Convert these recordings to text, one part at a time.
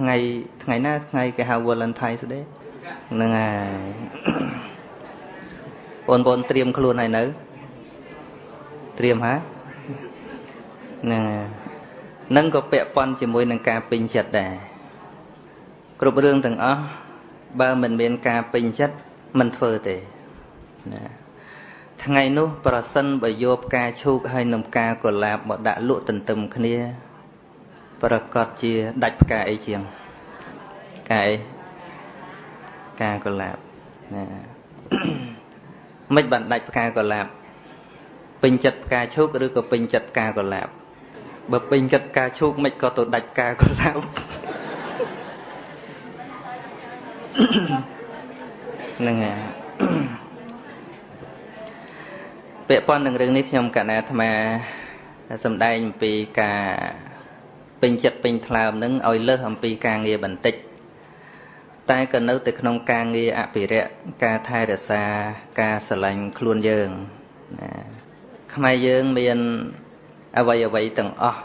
ថ្ងៃណាថ្ងៃគេហៅ Valentine Day ហ្នឹងហើយបងប្អូនត្រៀមខ្លួនហើយនៅត្រៀមហើយហ្នឹងក៏ពាក់ព័ន្ធជាមួយនឹងការពេញចិត្តដែរគ្រប់រឿងទាំងអស់បើមិនមានការពេញចិត្តមិនធ្វើទេណាថ្ងៃនោះប្រសិនបើយកផ្កាឈូកហើយនឹងផ្កាកុលាបមកដាក់លក់ទន្ទឹមគ្នាប្រកាសជាដាច់ផ្កាអីជាងផ្កាអីផ្កាកុលាបណាមិនបានដាច់ផ្កាកុលាបពេញចិត្តផ្កាឈូកឬក៏ពេញចិត្តផ្កាកុលាបបើពេញចិត្តផ្កាឈូកមិនក៏ទៅដាច់ផ្កាកុលាបហ្នឹងហើយពាក់ព័ន្ធនឹងរឿងនេះខ្ញុំកណ្ណាអាត្មាសម្ដែងអំពីការពេញចិត្តពេញថ្លើមនឹងឲ្យលើសអំពីការងារបន្តិចតែក៏នៅតែក្នុងការងារអភិរក្សការថែរក្សាការស្រឡាញ់ខ្លួនយើងណាខ្មែរយើងមានអ្វីទាំងអស់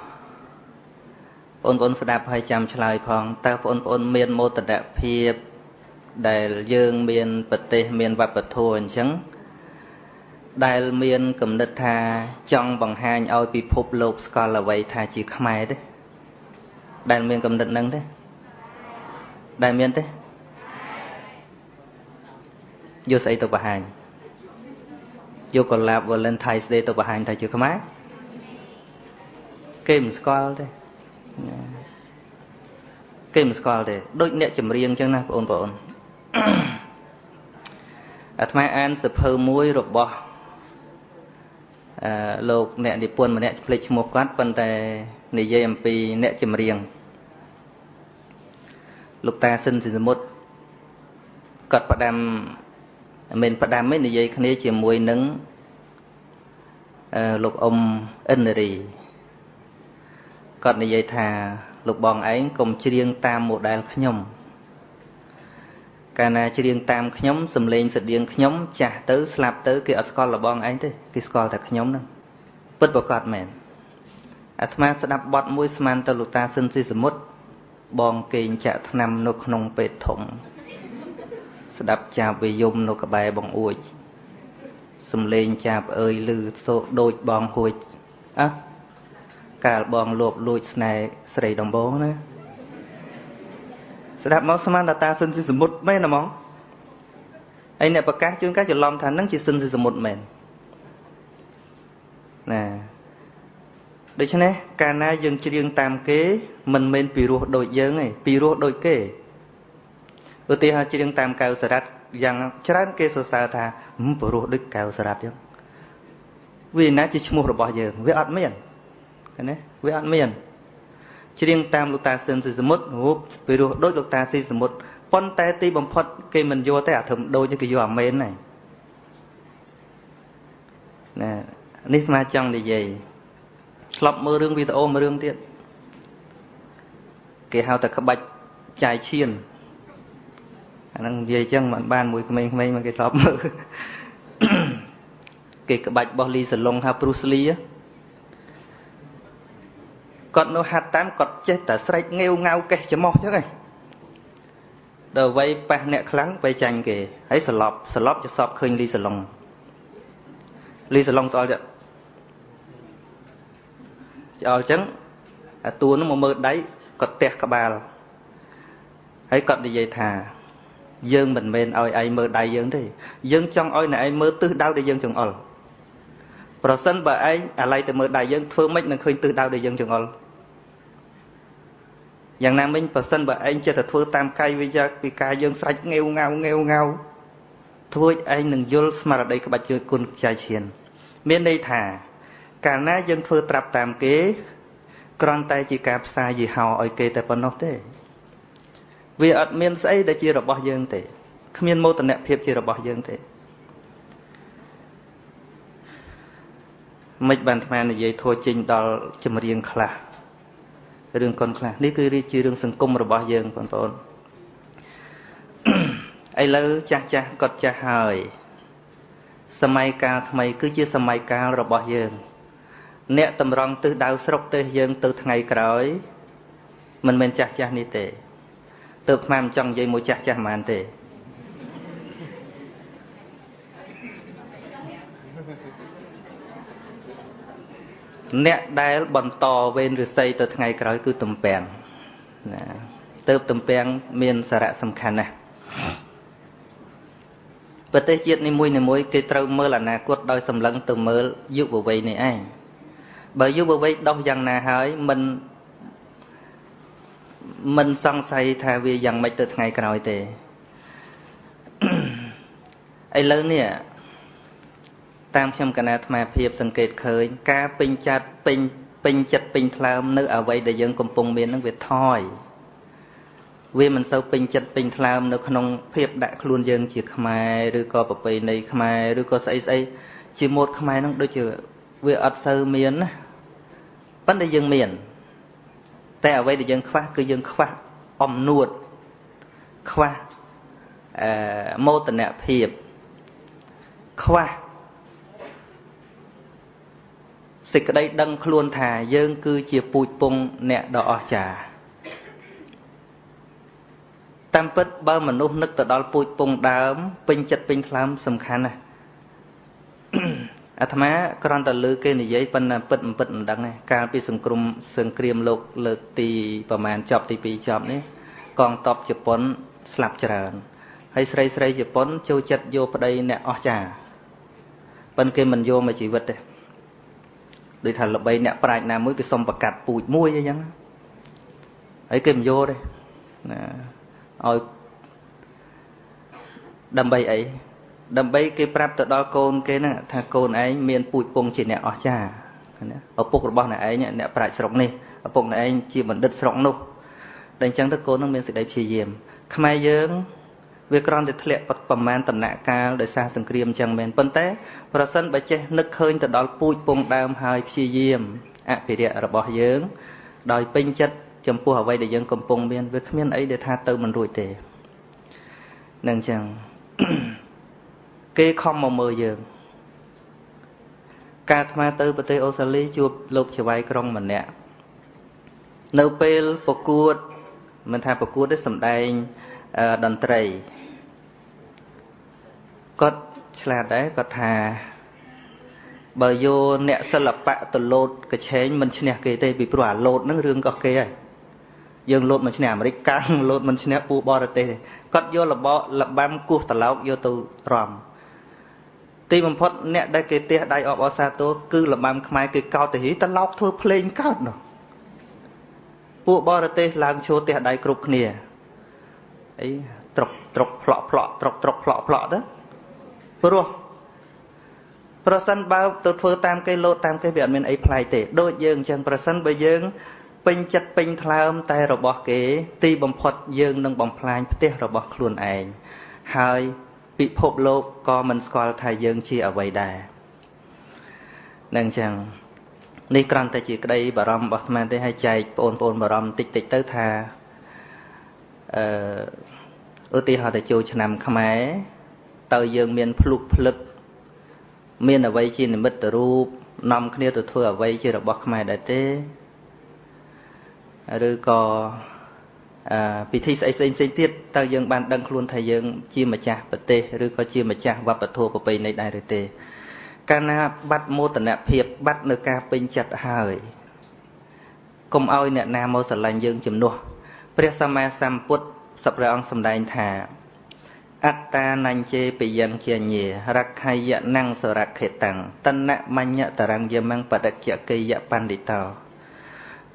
បងប្អូនស្ដាប់ហើយចាំឆ្លើយផងតើបងប្អូនមានមោទនភាពដែលយើងមានប្រទេសមានវប្បធម៌អញ្ចឹងដែលមានគំនិតថាចង់បង្ហាញឲ្យពិភពលោកស្គាល់អ្វីថាជាខ្មែរទេដែលមានគំនិតហ្នឹងទេដែលមានទេយកស្អីទៅបង្ហាញយកកុលាប Valentine Day ទៅបង្ហាញថាជាខ្មែរគេមិនស្គាល់ទេគេមិនស្គាល់ទេដូចអ្នកចម្រៀងអញ្ចឹងណាបងប្អូនអាត្មាអានសភៅមួយរបស់លោកអ្នកនិពន្ធម្នាក់ភ្លេចឈ្មោះគាត់ប៉ុន្តែនិយាយអំពីអ្នកចម្រៀងលោកតាស៊ិនស៊ីសមុទ្រគាត់ផ្ដាំមិនផ្ដាំទេនិយាយគ្នាជាមួយនឹងលោកអ៊ំអិនរីគាត់និយាយថាលោកបងឯងកុំច្រៀងតាមម៉ូដែលខ្ញុំកាលណាច្រៀងតាមខ្ញុំសំឡេងស្តៀងខ្ញុំចាស់ទៅស្លាប់ទៅគេអត់ស្គាល់លបងឯងទេគេស្គាល់តែខ្ញុំហ្នឹងពិតប្រកបមែនអាត្មាស្ដាប់បទមួយស្មានទៅលោកតាស៊ិនស៊ីសមុទ្របងគេងចាក់ថ្នាំនៅក្នុងពេទ្យធំស្ដាប់ចាបវិយមនៅក្បែរបងអួចសំឡេងចាបអើយឮសូដូចបងហួចកាលបងលួបលួចស្នេហ៍ស្រីដំបងណាស្ដាប់មកស្មានតាស៊ិនស៊ីសមុទ្រមែនហ្មងហើយអ្នកប្រកាសជួនកាលច្រឡំថានឹងជាស៊ិនស៊ីសមុទ្រមែនណាដូច្នេះកាលណាយើងច្រៀងតាមគេមិនមែនពីរោះដូចយើងទេពីរោះដូចគេឧទាហរណ៍ច្រៀងតាមកៅសារ៉ាត់យ៉ាងច្រើនគេសរសើរថាពីរោះដូចកៅសារ៉ាត់ចឹងវាណាជាឈ្មោះរបស់យើងវាអត់មានឃើញទេវាអត់មានច្រៀងតាមលោកតាស៊ិនស៊ីសមុទ្រពីរោះដូចលោកតាស៊ីសមុទ្រប៉ុន្តែទីបំផុតគេមិនយកទេអាធំដូចគេយកអាមែនហ្នឹងណានេះស្មាចង់និយាយឆ្លប់មើលរឿងវីដេអូមួយរឿងទៀតគេហៅថាក្បាច់ចាយឈៀនអាហ្នឹងនិយាយអញ្ចឹងមិនបានមួយក្មេងៗមកគេឆ្លប់មើលគេក្បាច់របស់លីសាឡុងហៅព្រូស្លីគាត់នៅហាត់តាមគាត់ចេះតែស្រែកងាវងាវកេះច្រមុះអញ្ចឹងឯងដល់វ័យប៉ះអ្នកខ្លាំងទៅចាញ់គេហើយស្លាប់ចសពឃើញលីសាឡុងស្អល់ចឹងឆ្អល់ចឹងអាតួនោះមកមើលដៃគាត់ទះក្បាលហើយគាត់និយាយថាយើងមិនមែនឲ្យឯងមើលដៃយើងទេយើងចង់ឲ្យអ្នកឯងមើលទិសដៅដែលយើងចង្អុលប្រសិនបើឯងអាឡ័យទៅមើលដៃយើងធ្វើម៉េចនឹងឃើញទិសដៅដែលយើងចង្អុលយ៉ាងណាមិញប្រសិនបើឯងចិត្តតែធ្វើតាមកាយវិជាពីកាយយើងស្រេចងាវងាវធ្វើឲ្យឯងនឹងយល់ស្មារតីក្បាច់ជើងគុណចាយឈានមានន័យថាកាលណាយើងធ្វើត្រាប់តាមគេគ្រាន់តែជាការផ្សាយយីហោឲ្យគេតែប៉ុណ្ណោះទេវាអត់មានស្អីដែលជារបស់យើងទេគ្មានមោទនភាពជារបស់យើងទេមិនបានអាត្មានិយាយធัวចេញដល់ចម្រៀងខ្លះរឿងកុនខ្លះនេះគឺជារឿងសង្គមរបស់យើងបងប្អូនឥឡូវចាស់គាត់ចាស់ហើយសម័យកាលថ្មីគឺជាសម័យកាលរបស់យើងអ្នកតម្រង់ទិសដៅស្រុកទេសយើងទៅថ្ងៃក្រោយមិនមែនចាស់នេះទេ Tự phàm trong dây môi chắc chắc mà anh thế nè đai bần to bên rồi xây từ ngày cái cứ tầm bèn tự tầm bèn miền sạ rạ sầm khăn nèประเทศជាតិនេះមួយគេត្រូវមើលអនាគតដោយសម្លឹងទៅមើលយុវវ័យនេះឯងបើយុវវ័យដោះយ៉ាងណាហើយមិនសង្ស័យថាវាយ៉ាងម៉េចទៅថ្ងៃក្រោយទេឥឡូវនេះតាមខ្ញុំកណាអាត្មាភាពសង្កេតឃើញការពេញចិត្តពេញចិត្តពេញថ្លើមនៅអ្វីដែលយើងកំពុងមាននឹងវាថយវាមិនសូវពេញចិត្តពេញថ្លើមនៅក្នុងភាពដាក់ខ្លួនយើងជាខ្មែរឬក៏ប្រពៃណីខ្មែរឬក៏ស្អីស្អីជាម៉ូដខ្មែរនឹងដូចជាវាអត់សូវមានណាប៉ុន្តែយើងមានតែអ្វីដែលយើងខ្វះគឺយើងខ្វះអំនួតខ្វះមោទនភាពខ្វះសេចក្តីដឹងខ្លួនថាយើងគឺជាពូជពង្សអ្នកដ៏អស្ចារ្យតាមពិតបើមនុស្សនឹកទៅដល់ពូជពង្សដើមពេញចិត្តពេញថ្លើមសំខាន់ណាស់អាត្មាគ្រាន់តែលើគេនិយាយប៉ុន្តែពិតមិនដឹងទេកាលពីសង្គ្រាមលោកលើកទីប្រមាណចប់ទី2ចប់នេះកងទ័ពជប៉ុនស្លាប់ច្រើនហើយស្រីជប៉ុនចូលចិត្តយកប្តីអ្នកអស្ចារ្យប៉ុន្តែគេមិនយកមកជីវិតទេដូចថាល្បីអ្នកប្រាជ្ញណាមួយគេសុំប្រកាសពូជមួយអីចឹងហើយគេមិនយកទេណាឲ្យដើម្បីអីដើម្បីគេប្រាប់ទៅដល់កូនគេហ្នឹងថាកូនឯងមានពូជពង្សជាអ្នកអស្ចារ្យណាឪពុករបស់អ្នកឯងអ្នកប្រាជ្ញស្រុកនេះឪពុកអ្នកឯងជាបណ្ឌិតស្រុកនោះតែអញ្ចឹងទៅកូននឹងមានសេចក្តីព្យាយាមខ្មែរយើងវាគ្រាន់តែធ្លាក់ប្រមាណដំណាក់កាលដោយសារសង្គ្រាមអញ្ចឹងមែនប៉ុន្តែប្រសិនបើចេះនឹកឃើញទៅដល់ពូជពង្សដើមហើយព្យាយាមអភិរក្សរបស់យើងដោយពេញចិត្តចំពោះអ្វីដែលយើងកំពុងមានវាគ្មានអីដែលថាទៅមិនរួចទេនឹងអញ្ចឹងគេខំមកមើលយើងការអាត្មាទៅប្រទេសអូស្ត្រាលីជួបលោកចៅហ្វាយក្រុងម្នាក់នៅពេលប្រកួតមិនថាប្រកួតទេសម្ដែងតន្ត្រីគាត់ឆ្លាតដែរគាត់ថាបើយកអ្នកសិល្បៈទៅលោតកឆេងមិនឈ្នះគេទេពីព្រោះអាលោតហ្នឹងរឿងកោះគេហើយយើងលោតមិនឈ្នះអាមេរិកកាំងលោតមិនឈ្នះពូបរទេសទេគាត់យកលបាំគោះត្រឡោកយកទៅរំទីបំផុតអ្នកដែលគេទះដៃអបអសាទរគឺលបាំខ្មែរគេកោតទៅត្រឡោកធ្វើភ្លេងកើតនោះពួកបរទេសឡើងឈរទះដៃគ្រប់គ្នាអីត្រុកផ្លក់ត្រុកផ្លក់ទៅព្រោះប្រសិនបើទៅធ្វើតាមគេលោតតាមគេវាអត់មានអីប្លែកទេដូចយើងអញ្ចឹងប្រសិនបើយើងពេញចិត្តពេញថ្លើមតែរបស់គេទីបំផុតយើងនឹងបំផ្លាញផ្ទះរបស់ខ្លួនឯងហើយពិភពលោកក៏មិនស្គាល់ថាយើងជាអ្វីដែរនឹងអញ្ចឹងនេះគ្រាន់តែជាក្តីបារម្ភរបស់អាត្មាទេឲ្យចែកបងប្អូនបារម្ភតិចទៅថាឧទាហរណ៍ទៅចូលឆ្នាំខ្មែរតើយើងមានភ្លុកភ្លឹកមានអ្វីជានិមិត្តរូបនាំគ្នាទៅធ្វើអ្វីជារបស់ខ្មែរដែរទេឬក៏ពិធីស្អីផ្សេងទៀតតើយើងបានដឹងខ្លួនថាយើងជាម្ចាស់ប្រទេសឬក៏ជាម្ចាស់វប្បធម៌ប្រពៃណីដែរឬទេកាលណាបាត់មោទនភាពបាត់នៅការពេញចិត្តហើយកុំឲ្យអ្នកណាមកស្រឡាញ់យើងជំនួសព្រះសម្មាសម្ពុទ្ធសព្វព្រះអង្គសម្ដែងថាអត្តានញ្ញេបយញ្ញញារក្ខយណੰសរខេតੰតនមញ្ញតរញ្ញមੰបដិជ្ជកិយបណ្ឌិតោ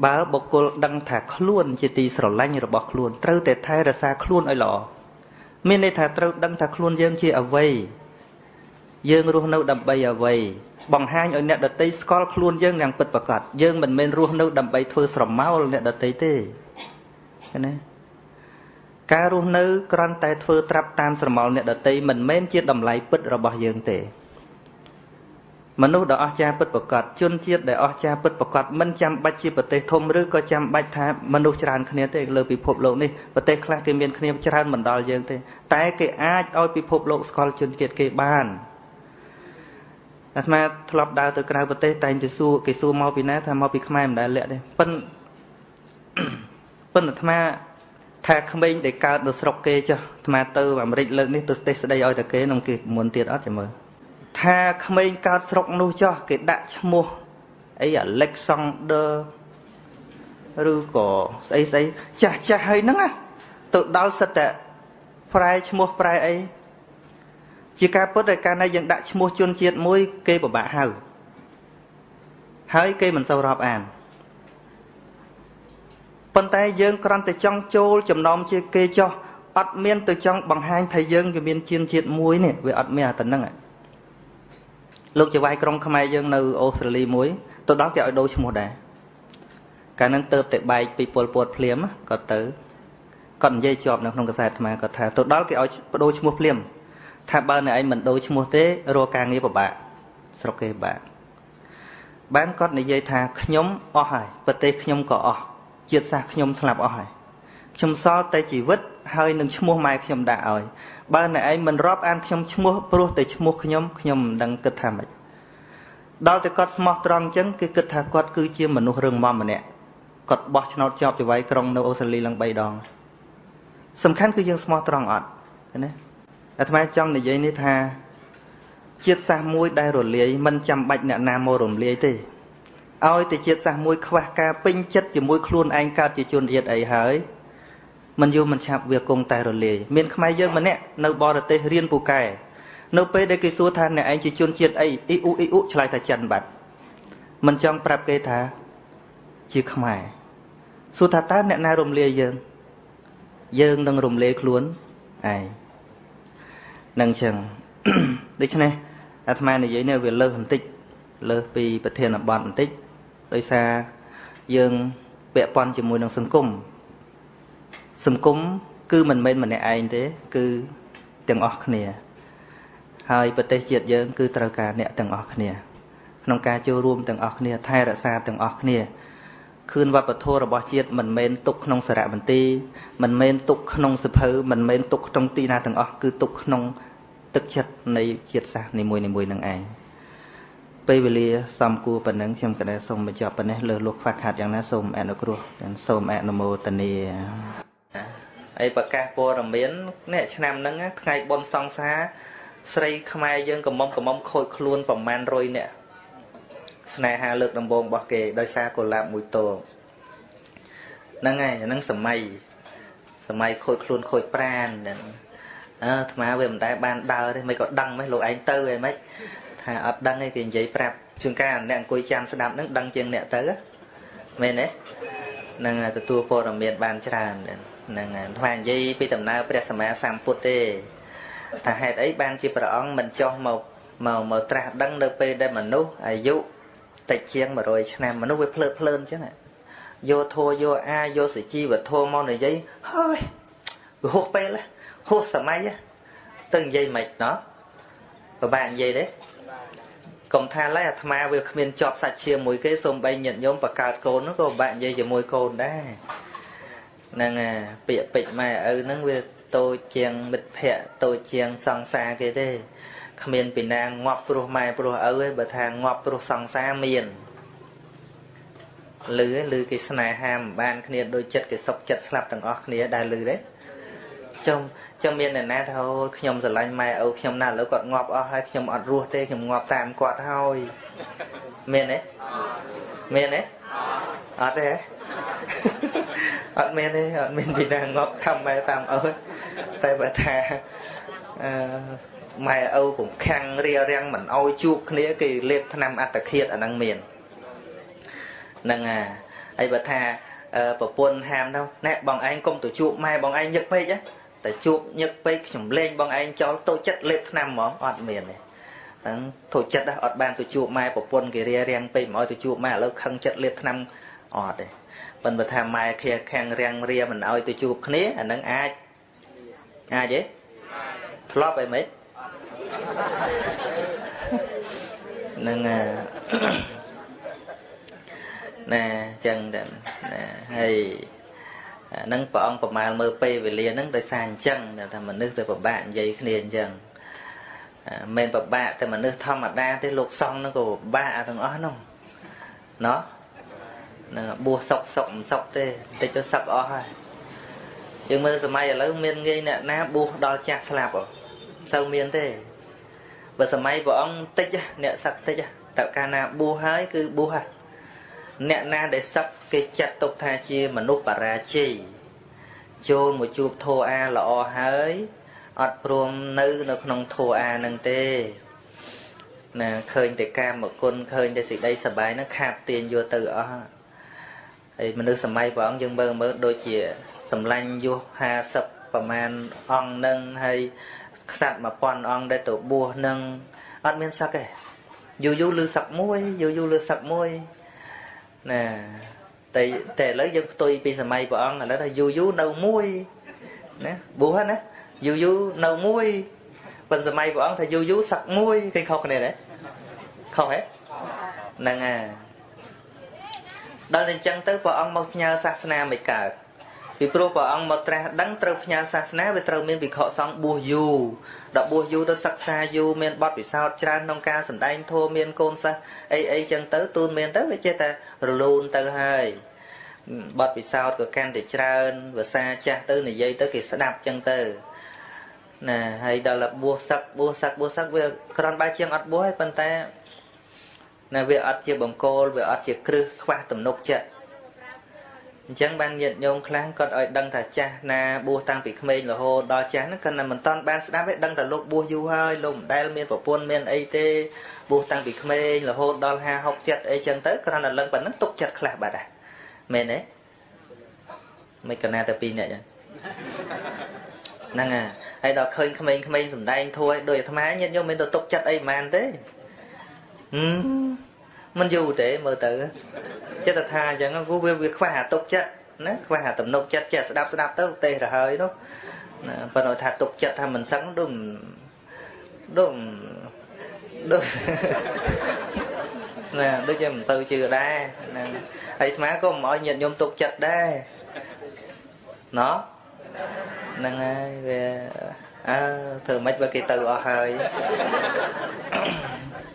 បើបុគ្គលដឹងថាខ្លួនជាទីស្រឡាញ់របស់ខ្លួនត្រូវតែថែរក្សាខ្លួនឲ្យល្អមានន័យថាត្រូវដឹងថាខ្លួនយើងជាអ្វីយើងរស់នៅដើម្បីអ្វីបង្ហាញឲ្យអ្នកដទៃស្គាល់ខ្លួនយើងយ៉ាងពិតប្រាកដយើងមិនមែនរស់នៅដើម្បីធ្វើស្រមោលអ្នកដទៃទេឃើញទេការរស់នៅគ្រាន់តែធ្វើត្រាប់តាមស្រមោលអ្នកដទៃមិនមែនជាតម្លៃពិតរបស់យើងទេមនុស្សដ៏អស្ចារ្យពិតប្រាកដជនជាតិដែលអស្ចារ្យពិតប្រាកដមិនចាំបាច់ជាប្រទេសធំឬក៏ចាំបាច់ថាមនុស្សច្រើនគ្នាទេលើពិភពលោកនេះប្រទេសខ្លះគេមានគ្នាច្រើនមិនដល់យើងទេតែគេអាចឲ្យពិភពលោកស្គាល់ជនជាតិគេបានអាត្មាធ្លាប់ដើរទៅក្រៅប្រទេសតែងទៅសួរគេសួរមកពីណាថាមកពីខ្មែរមិនដែលលាក់ទេប៉ុន្តែអាត្មា thà không bên để cao được sọc kê cho mà từ và mình lực ní từ tết đây oi từ kế nông kì muốn tiền ót cho mơ thà không bên cao sọc nu cho cái đại mua ấy ở lệch xong đơ rư cổ ấy chả chả hay nắng á tự đau sạch tệ prai mua prai ấy chỉ cả bớt đại ca này dân đại mua chuôn chiết môi kê của bạn hào hỡi kê mình sâu rọp àn phần tay dương còn từ trong châu chấm nom chia kê cho ắt miên từ trong bằng hai thầy dương cho miên chiên chiết muối này với ắt miên tận năng ạ lúc cho vai trong khmer dươngនៅAustralia muối tôi đó kẹo đôi một đá cả năng tơ tệ bài bị Pol Pot phliếm có tới còn dây chọp nó không có sai mà có thà tôi đó kẹo đôi một phliếm thà bao này anh mình đôi một thế rô càng nghĩa của bạn sau khi bạn bán con này dây thà nhóm o hải bật tê nhóm cỏ chia xa nhóm slap o hải nhóm so tay chỉ vứt hơi nâng mua mai nhóm đã rồi bao này anh mình rót ăn nhóm mua pro tay mua nhóm đang cực tham ấy đó thì có smart tròn chân cái cực thà quạt cứ chia mình nuôi rừng mầm mà nè quạt bỏ cho nó chọc cho váy trongនៅ Australia ឡើង 3 ដង សំខាន់គឺយើង smart ត្រង់អត់ណាអាត្មាចង់និយាយនេះថាជាតិសាសន៍មួយដែលរលាយមិនចាំបាច់អ្នកណាមករំលាយទេឲ្យតែជាតិសាសន៍មួយខ្វះការពេញចិត្តជាមួយខ្លួនឯងកើតជាជនជាតិអីហើយមិនយូរមិនឆាប់វាគង់តែរលាយមានខ្មែរយើងម្នាក់នៅបរទេសរៀនពូកែនៅពេលដែលគេសួរថាអ្នកឯងជាជនជាតិអីអ៊ីអ៊ូឆ្លើយថាចិនបាត់មិនចង់ប្រាប់គេថាជាខ្មែរសួរថាតើអ្នកណារំលាយយើងនឹងរំលាយខ្លួនឯងនឹងចឹងដូច្នេះអាត្មានិយាយនេះវាលើសបន្តិចលើសពីប្រធានបទបន្តិចដោយសារយើងពាក់ព័ន្ធជាមួយនឹងសង្គមគឺមិនមែនម្នាក់ឯងទេគឺទាំងអស់គ្នាហើយប្រទេសជាតិយើងគឺត្រូវការអ្នកទាំងអស់គ្នាក្នុងការចូលរួមទាំងអស់គ្នាថែរក្សាទាំងអស់គ្នាខឿនវប្បធម៌របស់ជាតិមិនមែនទុកក្នុងសារមន្ទីរមិនមែនទុកក្នុងសភៅមិនមែនទុកក្នុងទីណាទាំងអស់គឺទុកក្នុងទឹកចិត្តនៃជាតិសាសន៍នីមួយៗនឹងឯងពេលវេលាសំគួរប៉ុណ្ណឹងខ្ញុំក៏ដែរសូមបញ្ចប់ប៉ុណ្ណេះលើសលុះខ្វះខាតយ៉ាងណាសូមអនុគ្រោះនិងសូមអនុមោទនាហើយប្រកាសព័ត៌មាននេះឆ្នាំហ្នឹងថ្ងៃបុណ្យសង្សារស្រីខ្មែរយើងកំមុំខូចខ្លួនប្រមាណ100នាក់ស្នេហាលើកដំបូងរបស់គេដោយសារកុលាបមួយតងហ្នឹងហើយហ្នឹងសម័យខូចខ្លួនខូចប្រាណហ្នឹងអាត្មាវាមិនដែលបានដើរទេមិនក៏ដឹងមិនលោកឯងទៅអីមិនថាអត់ដឹងទេគេនិយាយប្រាប់ជួនកាលអ្នកអង្គុយចាំស្ដាប់ហ្នឹងដឹងជាងអ្នកទៅមែនទេហ្នឹងទទួលព័ត៌មានបានច្រើនហ្នឹងអាត្មានិយាយពីដំណើរព្រះសម្មាសម្ពុទ្ធទេថាហេតុអីបានជាព្រះអង្គមិនចុះមកត្រាស់ដឹងនៅពេលដែលមនុស្សអាយុតិចជាង100ឆ្នាំមនុស្សវាភ្លើតភ្លើនអញ្ចឹងយកធัวយកអាយកសុជីវធម៌មកនិយាយហើយវាហួសពេលហួសសម័យទៅនិយាយមិនណោះពិបាកនិយាយទេកុំថាឡើយអាត្មាវាគ្មានជាប់សាច់ឈាមមួយគេសូម្បីញាតិញោមបកកើតកូនក៏ពិបាកនិយាយជាមួយកូនដែរហ្នឹងពាក្យពេចន៍ម៉ែឪហ្នឹងវាតូចជាងមិត្តភ័ក្តិតូចជាងសង្សារគេទេគ្មានពីណាងាប់ព្រោះម៉ែព្រោះឪទេបើថាងាប់ព្រោះសង្សារមានឮគេស្នេហាមិនបានគ្នាដូចចិត្តគេសុកចិត្តស្លាប់ទាំងអស់គ្នាដែលឮទេចំមានអ្នកណាថាអូខ្ញុំស្រឡាញ់ម៉ែឪខ្ញុំណាស់ឥឡូវគាត់ងាប់អស់ហើយខ្ញុំអត់រស់ទេខ្ញុំងាប់តាមគាត់ហើយមានទេអត់ទេអត់មានទេអត់មានពីណាងាប់តាមម៉ែតាមឪតែបើថាម៉ែឪពំខាំងរារាំងមិនអោយជួបគ្នាគេលេបថ្នាំអត្តឃាតអាហ្នឹងមានហ្នឹងហើយបើថាប្រពន្ធហាមទៅណែបងឯងកុំទៅជួបម៉ែបងឯងញឹកពេកតែជួបញឹកពេកខ្ញុំលេងបងឯងចោលតូចចិត្តលេបថ្នាំហ្មងអត់មានទេហ្នឹងធូចចិត្តអត់បានទៅជួបម៉ែប្រពន្ធគេរារាំងពេកមិនអោយទៅជួបម៉ែឥឡូវខឹងចិត្តលេបថ្នាំអត់ទេប៉ុន្តែថាម៉ែខៀខាំងរាំងរាមិនអោយទៅជួបគ្នាអាហ្នឹងអាចទេធ្លាប់អីមិនហ្នឹងណាចឹងដែរណាហើយហ្នឹងព្រះអង្គប្រមាលមើលពេលវេលាហ្នឹងដោយសារអញ្ចឹងថាមនុស្សវាពិបាកនិយាយគ្នាអញ្ចឹងមិនពិបាកតែមនុស្សធម្មតាទេលោកសង្ឃហ្នឹងក៏ពិបាកទាំងអស់ហ្នឹងណោះហ្នឹងបួសសុកមិនសុកទេតិចទៅសឹកអស់ហើយ យើងមើលសម័យឥឡូវមានងាយអ្នកណាបួសដល់ចាស់ស្លាប់សូវមានទេបើសម័យព្រះអង្គតិចអ្នកសឹកតិចតើកាលណាបួសហើយគឺបួសអ្នកណាដែលសឹកគេចាត់ទុកថាជាមនុស្សបរាជ័យចូលមកជួបធម៌អាល្អហើយអត់ព្រមនៅក្នុងធម៌អានឹងទេណាឃើញតែកាមគុណឃើញតែសេចក្តីសប្បាយហ្នឹងខាបទាញយកទៅអស់ហើយមនុស្សសម័យព្រះអង្គយើងមើលដូចជាសម្លាញ់យុះ50ប្រមាណអង្គនឹងហើយខ្សាត់1000អង្គដែលទៅបួសនឹងអត់មានសឹកទេយូរលឺសឹកមួយយូរលឺសឹកមួយណាតែឥឡូវយើងផ្ទុយពីសម័យព្រះអង្គឥឡូវថាយូរនៅមួយណាបួសណាយូរនៅមួយប៉ុន្តែសម័យព្រះអង្គថាយូរសឹកមួយគេខុសគ្នាទេខុសហ៎ហ្នឹងហើយដល់តែអញ្ចឹងទៅព្រះអង្គមកផ្ញើសាសនាមិនកើតពីព្រោះព្រះអង្គមកត្រាស់ដឹងត្រូវផ្ញើសាសនាវាត្រូវមានវិខសង្ឃបួសយូរដល់បួសយូរទៅសិក្សាយូរមានបទពិសោធន៍ច្រើនក្នុងការសម្ដែងធម៌មានកូនសិស្សអីចឹងទៅទូនមានទៅវាចេះតែរលូនទៅហើយបទពិសោធន៍ក៏កាន់តែច្រើនភាសាចាស់ទៅនិយាយទៅគេស្ដាប់ចឹងទៅណាហើយដល់បួសសឹកវាក្រំបែជាងអត់បួសហើយប៉ុន្តែណាវាអត់ជាបង្គោលវាអត់ជាគ្រឹះខ្វះទំនុកចិត្តអញ្ចឹងបានញាតិញោមខ្លះគាត់ឲ្យដឹងថាចាស់ណាបួសតាំងពីក្មេងរហូតដល់ចាស់ហ្នឹងគាត់មិនតាន់បានស្ដាប់ទេដឹងតែលោកបួសយូរហើយលោកមិនដែលមានប្រពន្ធមានអីទេបួសតាំងពីក្មេងរហូតដល់50 60អីចឹងទៅគ្រាន់តែលឹងប៉ុណ្ណឹងទុកចិត្តខ្លះបាត់ដែរមែនទេមិនកណាតែ2នាក់ចឹងហ្នឹងហើយដល់ឃើញក្មេងៗសំដែងធួយដោយអាត្មាញាតិញោមមិនទៅទុកចិត្តអីប៉ុន្មានទេមិនយូរទេមើលទៅចិត្តថាអញ្ចឹងព្រោះវាខ្វះអាទុកចិត្តណាខ្វះអាទំនុកចិត្តចេះស្ដាប់ទៅទេទៅហើយនោះណាប៉ុន្តែថាទុកចិត្តថាមិនសឹងដូចណាដូចជាមិនសូវជឿដែរណាហើយអាត្មាក៏មិនអោយញាតិញោមទុកចិត្តដែរណោះហ្នឹងហើយវាធ្វើម៉េចបើគេទៅអស់ហើយ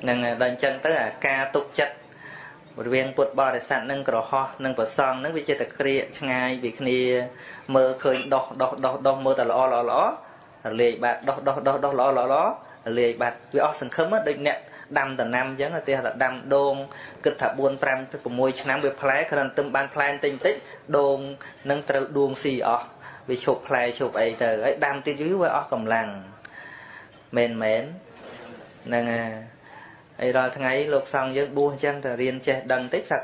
ហ្នឹងហើយដល់អញ្ចឹងទៅអាការទុកចិត្តរវាងពុទ្ធបរិស័ទនិងក្រហោះនិងប្រសង់នឹងវាចេះតែក្រៀកឆ្ងាយពីគ្នាមើលឃើញដោះមើលតែល្អរលាយបាត់ដោះល្អរលាយបាត់វាអស់សង្ឃឹមដូចអ្នកដាំដំណាំអញ្ចឹងតែដាំដូងគិតថា4 5 6ឆ្នាំវាផ្លែគ្រាន់តែបានផ្លែបន្តិចដូងនឹងត្រូវដួងស៊ីអស់វាឈប់ផ្លែឈប់អីទៅហើយដាំទៀតយូរវាអស់កម្លាំងមែនហ្នឹងហើយរាល់ថ្ងៃលោកសង្ឃយើងបួសអញ្ចឹងតែរៀនចេះដឹងតិចសឹក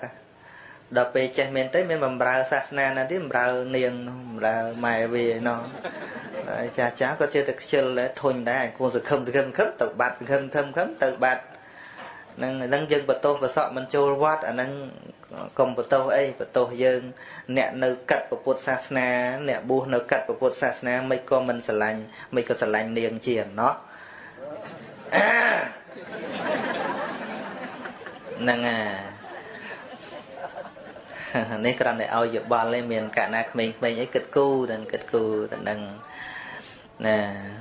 ដល់ពេលចេះមែនទៅមានបំរើសាសនាណាទៀតបំរើនាងបំរើម៉ែវាណោះចាស់ក៏ចេះតែខ្ជិលដែរធុញដែរគួរសង្ឃឹមទៅបាត់សង្ឃឹមទៅបាត់ហ្នឹងយើងបន្ទោសប្រសក់មិនចូលវត្តអាហ្នឹងកុំបន្ទោសអីបន្ទោសយើងអ្នកនៅកាត់ពុទ្ធសាសនាអ្នកបួសនៅកាត់ពុទ្ធសាសនាមិនក៏មិនស្រឡាញ់មិនក៏ស្រឡាញ់នាងជាណោះហ្នឹងនេះគ្រាន់តែឲ្យយោបល់ទេមានកាលណាក្មេងៗអីគិតគូតែហ្នឹងណា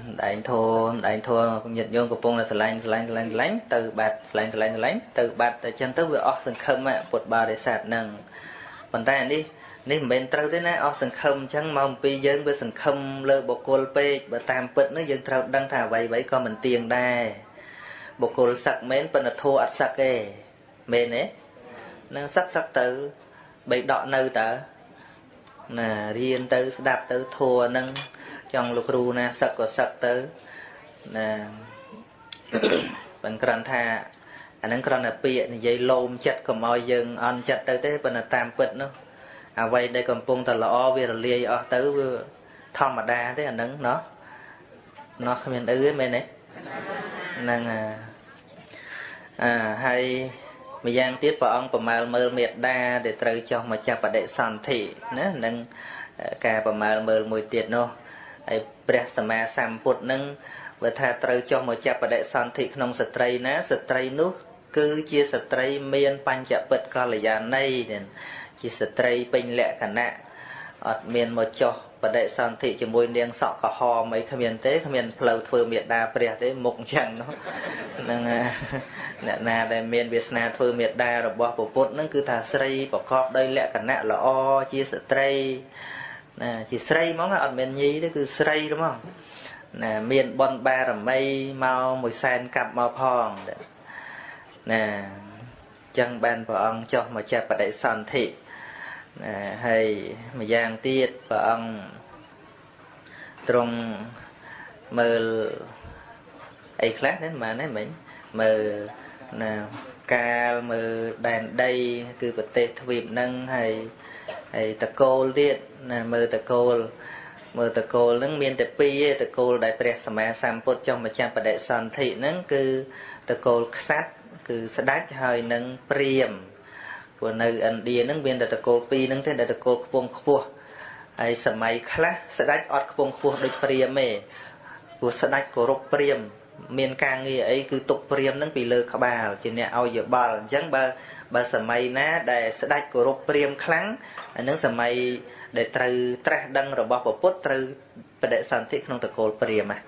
ម្ដែងធម៌ញាតិញោមកំពុងតែស្រឡាញ់ទៅបាត់ស្រឡាញ់ទៅបាត់តែចឹងទៅវាអស់សង្ឃឹមពុទ្ធបរិស័ទហ្នឹងប៉ុន្តែនេះមិនមែនត្រូវទេណាអស់សង្ឃឹមអញ្ចឹងមកអំពីយើងវាសង្ឃឹមលើបុគ្គលពេកបើតាមពិតនោះយើងត្រូវដឹងថាអ្វីក៏មិនទៀងដែរបុគ្គលសឹកមែនប៉ុន្តែធัวអត់សឹកទេមែនទេនឹងសឹកទៅបីដកនៅតើណារៀនទៅស្ដាប់ទៅធัวនឹងចង់លោកគ្រូណាសឹកក៏សឹកទៅណាមិនគ្រាន់ថាអានឹងគ្រាន់តែពាក្យនិយាយលោមចិត្តកុំឲ្យយើងអន់ចិត្តទៅទេប៉ុន្តែតាមពិតនោះអ្វីដែលកំពុងតែល្អវារលាយអស់ទៅវាធម្មតាទេអានឹងណោះគ្មានអីទេមែនទេហ្នឹងហើយម្យ៉ាងទៀតព្រះអង្គប្រមាលមើលមេត្តាដែលត្រូវចោះមកចាប់បដិសន្ធិណានឹងការប្រមាលមើលមួយទៀតនោះហើយព្រះសម្មាសម្ពុទ្ធនឹងបើថាត្រូវចោះមកចាប់បដិសន្ធិក្នុងស្ត្រីណាស្ត្រីនោះគឺជាស្ត្រីមានបញ្ចពិតកល្យាណីជាស្ត្រីពេញលក្ខណៈអត់មានមកចោះបដិសន្ធិជាមួយនាងសក់ក្រហមអីគ្មានទេគ្មានផ្លូវធ្វើមេត្តាព្រះទេមុខអញ្ចឹងនោះហ្នឹងអ្នកណាដែលមានវាសនាធ្វើមេត្តារបស់ពុទ្ធហ្នឹងគឺថាស្រីប្រកបដោយលក្ខណៈល្អជាស្ត្រី chỉ srei mong ở miền nhí đó cứ srei đúng không nè miền bon ba rầm mây mau mùi sen cặp mau phong nè chân ban vợ ông cho mà cha bà đại sòn thị hay mà giang tiết vợ ông trong mơ ấy khác đến mà nói mình mơ nào ca mơ đàn đây cứ bật tê thuyệp nâng hay tà cô tiết mơ tà cô nâng miên tà pi tà cô đại bè sả sam put trong mà cha bà đại sòn thị nâng cứ tà cô sát cứ sát đách hơi nâng priêm của nơi ấn địa nâng miên tà cô pi nâng thế tà cô khung khua ai sả mai khác sát đách ọt khung khua đôi priêm mê của sát đách của rục priêm miền càng nghe ấy cứ tục priêm nâng bị lơ khá bà chỉ nè ao giờ bà chẳng bà sả mai ná để sát đách của rục priêm kháng nâng sả mai để trừ trách đăng rồi bỏ bút trừ để sản thị không tự cô priêm mà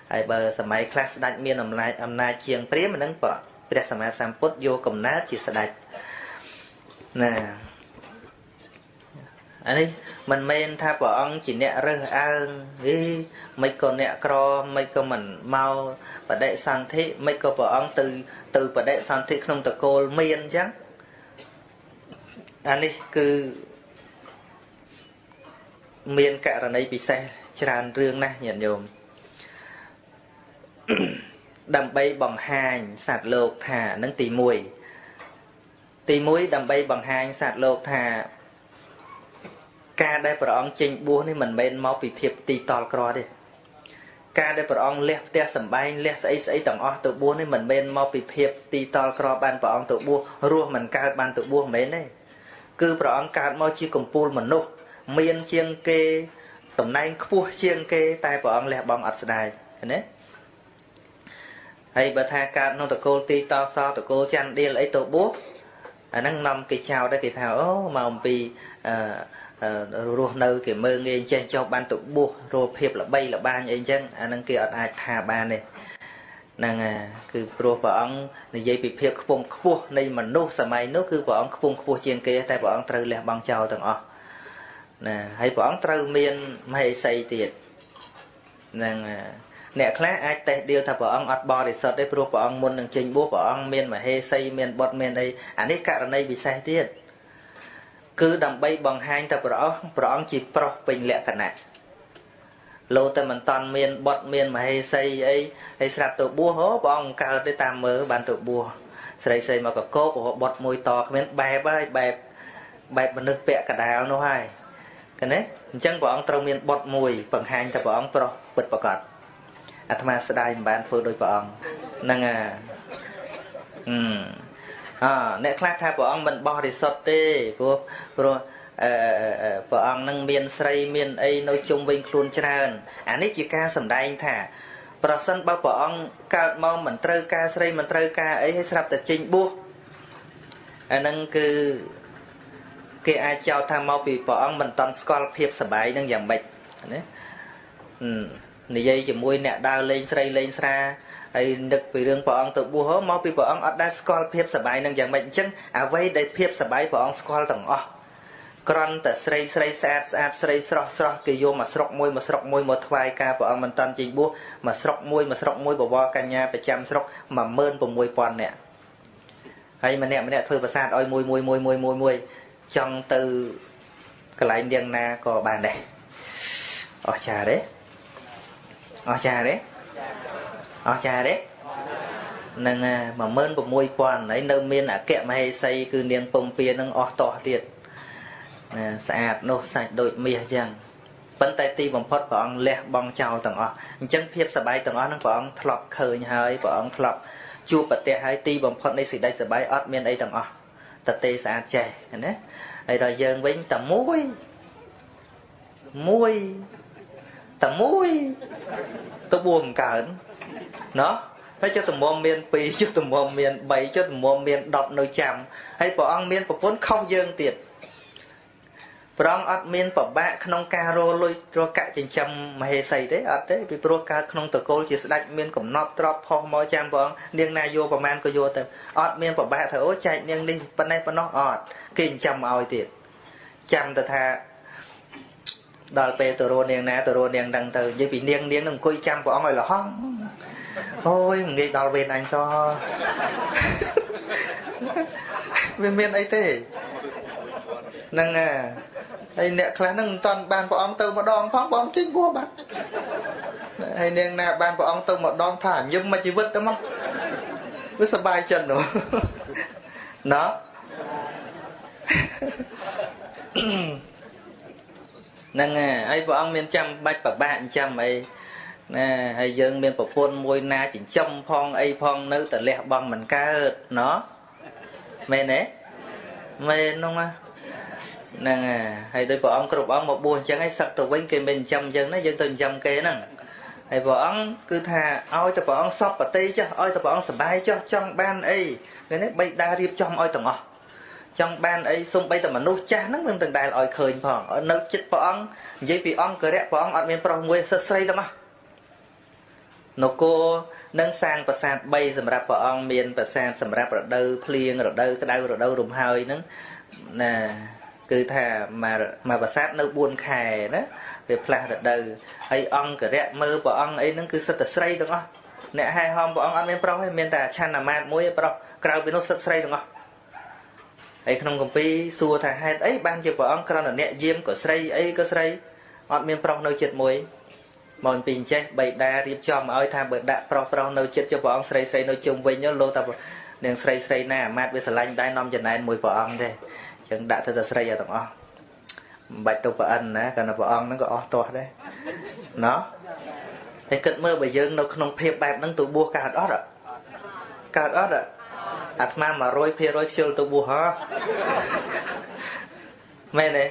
ai bà sả mai khác sát đách miền âm nai chiêng priêm nâng bỏ để sả mai sam put vô cầm nát chỉ sát đách nè anh ấy mình men tha bỏ ông chỉ nẹt rơ ăn đi mấy con nẹt cro mấy con mình mau và đại sản thị mấy con bỏ ông từ và đại sản thị không tự cô miên chắc anh ấy cứ miên cả rồi này bị xe tràn rương này nhận nhôm đầm bay bằng hành sạt lột thả nâng tì muối đầm bay bằng hành sạt lột thả ca đây bà ông chinh buôn thì mình bên máu bị phiệp tì tòl cỏ đi ca đây bà ông lép tia sầm bay lép sấy tầng o tự buôn thì mình bên máu bị phiệp tì tòl cỏ ban bà ông tự buôn rùa mình ca ban tự buôn mấy này cứ bà ông ca máu chi cùng pul mình nục miên chiêng kê tầm nay khua chiêng kê tai bà ông lép bong ập sài thế hay bà tha ca nó tự cô tì tòl so tự cô chăn đi lấy tự buôn năng nằm cái chào đây cái thảo mà ông bị ruột nơi cái mơ nghe trên cho ban tụ buộc rồi hiệp là bay là ban vậy chứ năng kia ở ai thà ban này năng cứ pro vợ ông này dây bị hiệp khung khua này mà nô sờ mày nô cứ vợ ông khung khua trên kia tay vợ ông trừ lẹ bằng chào tầng ọ nè hay vợ ông trừ miên hay xây tiệt năng nè khác ai tệ điều thà vợ ông ọt bò để sợ đấy pro vợ ông muốn đừng trình bố vợ ông miên mà hay xây miên bọt miên đây anh ấy cả ở đây bị sai tiệt cứ đầm bay bằng hai ta bỏ ông chỉ pro bình lẹ cả nè lô ta mình toàn miền bọt miền mà hay xây ấy hay sạp tổ bùa hố bỏ ông cao tới tam mơ bàn tổ bùa xây mà có cô của họ bọt môi to miền bẹp bẹp mà nước bẹ cả đào nó hay cái đấy chân bỏ ông trâu miền bọt mùi bằng hai ta bỏ ông pro bật bỏ cọt atma sadai bàn phơi đôi bỏ ông năng nè khác thay bỏ ông mình bỏ đi sọt tê của bỏ ông nâng miền srei miền ấy nói chung với khuôn tràn anh ấy chỉ ca sầm đai thả bỏ sân bao bỏ ông cao mong mình trơ ca srei mình trơ ca ấy hay sập từ trình buộc nâng cứ cái ai chào tham mau vì bỏ ông mình toàn scroll phiệp sầm bài nâng giảm bệnh này dây chỉ môi nè đào lên srei lên xa ai được vì đường bỏ ông tự bùa hố mau vì bỏ ông ở đây scroll phiệp sờ bài năng dạng bệnh chân vây để phiệp sờ bài bỏ ông scroll tầng o con tự srei sát srei srok kêu vô mà srok môi một vài ca bỏ ông mình toàn trình bùa mà srok môi bỏ bo cả nhà phải chăm srok mà mơn của môi pon nè hay mà nè thôi và sát ơi môi trong từ cái lại điên na có bàn này ở trà đấy nâng mà mơn của môi quan ấy nơi miền ở kẹm hay xây cứ niên pông pia nâng o to tiệt sạch nô sạch đội mía chẳng vẫn tay ti bằng phật của ông lẹ bong chào tầng o chân phiếp sờ bay tầng o nâng của ông thọp khơi hơi của ông thọp chua bật tè hai ti bằng phật này sự đây sờ bay ót miền ấy tầng o tật tê sạch chè đấy ấy rồi dần với tầm muối tôi buồn cả nó phải cho tụi mồm miền pì cho tụi mồm miền bảy cho tụi mồm miền đọt nơi chạm hay bỏ ăn miền bỏ vốn không dương tiệt bỏ ăn ăn miền bỏ bạ không caro lôi cho cả trên trăm mà hề xây đấy ở đấy vì pro ca không tự cô chỉ đặt miền cũng nọt drop phong môi chạm bỏ niềng na vô bỏ man có vô từ ăn miền bỏ bạ thở ố chạy niềng đi bên này bỏ nó ọt kinh trăm oi tiệt trăm từ thà ដល់ពេលទៅរស់នាងណាទៅរស់នាងដឹងទៅនិយាយពីនាងនឹងអង្គុយចាំព្រះអង្គឲ្យលហងអូយងាយដល់វេនអញសោះវាមានអីទេហ្នឹងហើយអ្នកខ្លះហ្នឹងមិនតាន់បានព្រះអង្គទៅម្ដងផងព្រះអង្គចេញបួសបាត់ហើយនាងណាបានព្រះអង្គទៅម្ដងថាញឹមមកជីវិតទៅមកវាសប្បាយចិត្តនោះណោះហ្នឹងហើយព្រះអង្គមានចាំបាច់ប្របាក់ចាំអីណាហើយយើងមានប្រពន្ធមួយណាចិញ្ចឹមផងអីផងនៅតែលះបង់មិនកើតណោះមែនទេមែនហ្នឹងហ្នឹងហើយដោយព្រះអង្គគ្រប់អង្គមកបួសអញ្ចឹងហើយសឹកទៅវិញគេមិនចិញ្ចឹមអញ្ចឹងណាយើងទៅចិញ្ចឹមគេហ្នឹងហើយព្រះអង្គគឺថាឲ្យតែព្រះអង្គសពប្រតិចុះឲ្យតែព្រះអង្គសប្បាយចុះចង់បានអីគេនេះបីដារៀបចំឲ្យទាំងអស់ចង់បានអីសូម្បីតែមនុស្សចាស់ហ្នឹងមិនទាំងដែលឲ្យឃើញផងនៅចិត្តព្រះអង្គនិយាយពីអង្គរៈព្រះអង្គអត់មានប្រុសមួយសិស្សស្រីទាំងអស់នគរនឹងសាងប្រាសាទ3សម្រាប់ព្រះអង្គមានប្រាសាទសម្រាប់រដូវភ្លៀងរដូវក្តៅរដូវរំហើយហ្នឹងណាគឺថាមកប្រាសាទនៅ4ខែណាវាផ្លាស់រដូវហើយអង្គរៈមើលព្រះអង្គអីហ្នឹងគឺសិតតែស្រីទាំងអស់អ្នកហែហោមព្រះអង្គអត់មានប្រុសទេមានតែឆាន់អាមាត្យមួយប្រុសក្រៅពីនោះសិតស្រីទាំងអស់ហើយក្នុងគម្ពីរសួរថាហេតុអីបានជាព្រះអង្គគ្រាន់តែអ្នកយាមក៏ស្រីអីក៏ស្រីអត់មានប្រុសនៅចិត្តមួយមកពីអញ្ចេះបៃតារៀបចំឲ្យថាបើដាក់ប្រុសនៅចិត្តចុះព្រះអង្គស្រីនៅជុំវិញលោតែនាងស្រីណាអាមាត្យវាស្រឡាញ់ដែរនាំចំណែនមួយព្រះអង្គទេអញ្ចឹងដាក់ទៅតែស្រីឲ្យទាំងអស់មិនបាច់ទៅប្រអិនណាកាលណាព្រះអង្គហ្នឹងក៏អស់ទាស់ដែរណោះតែគិតមើលបើយើងនៅក្នុងភាពបែបហ្នឹងទៅបួសកើតអត់កើតអត់អាត្មា 100% ខ្ជិលទៅបួសហ៎មែនទេ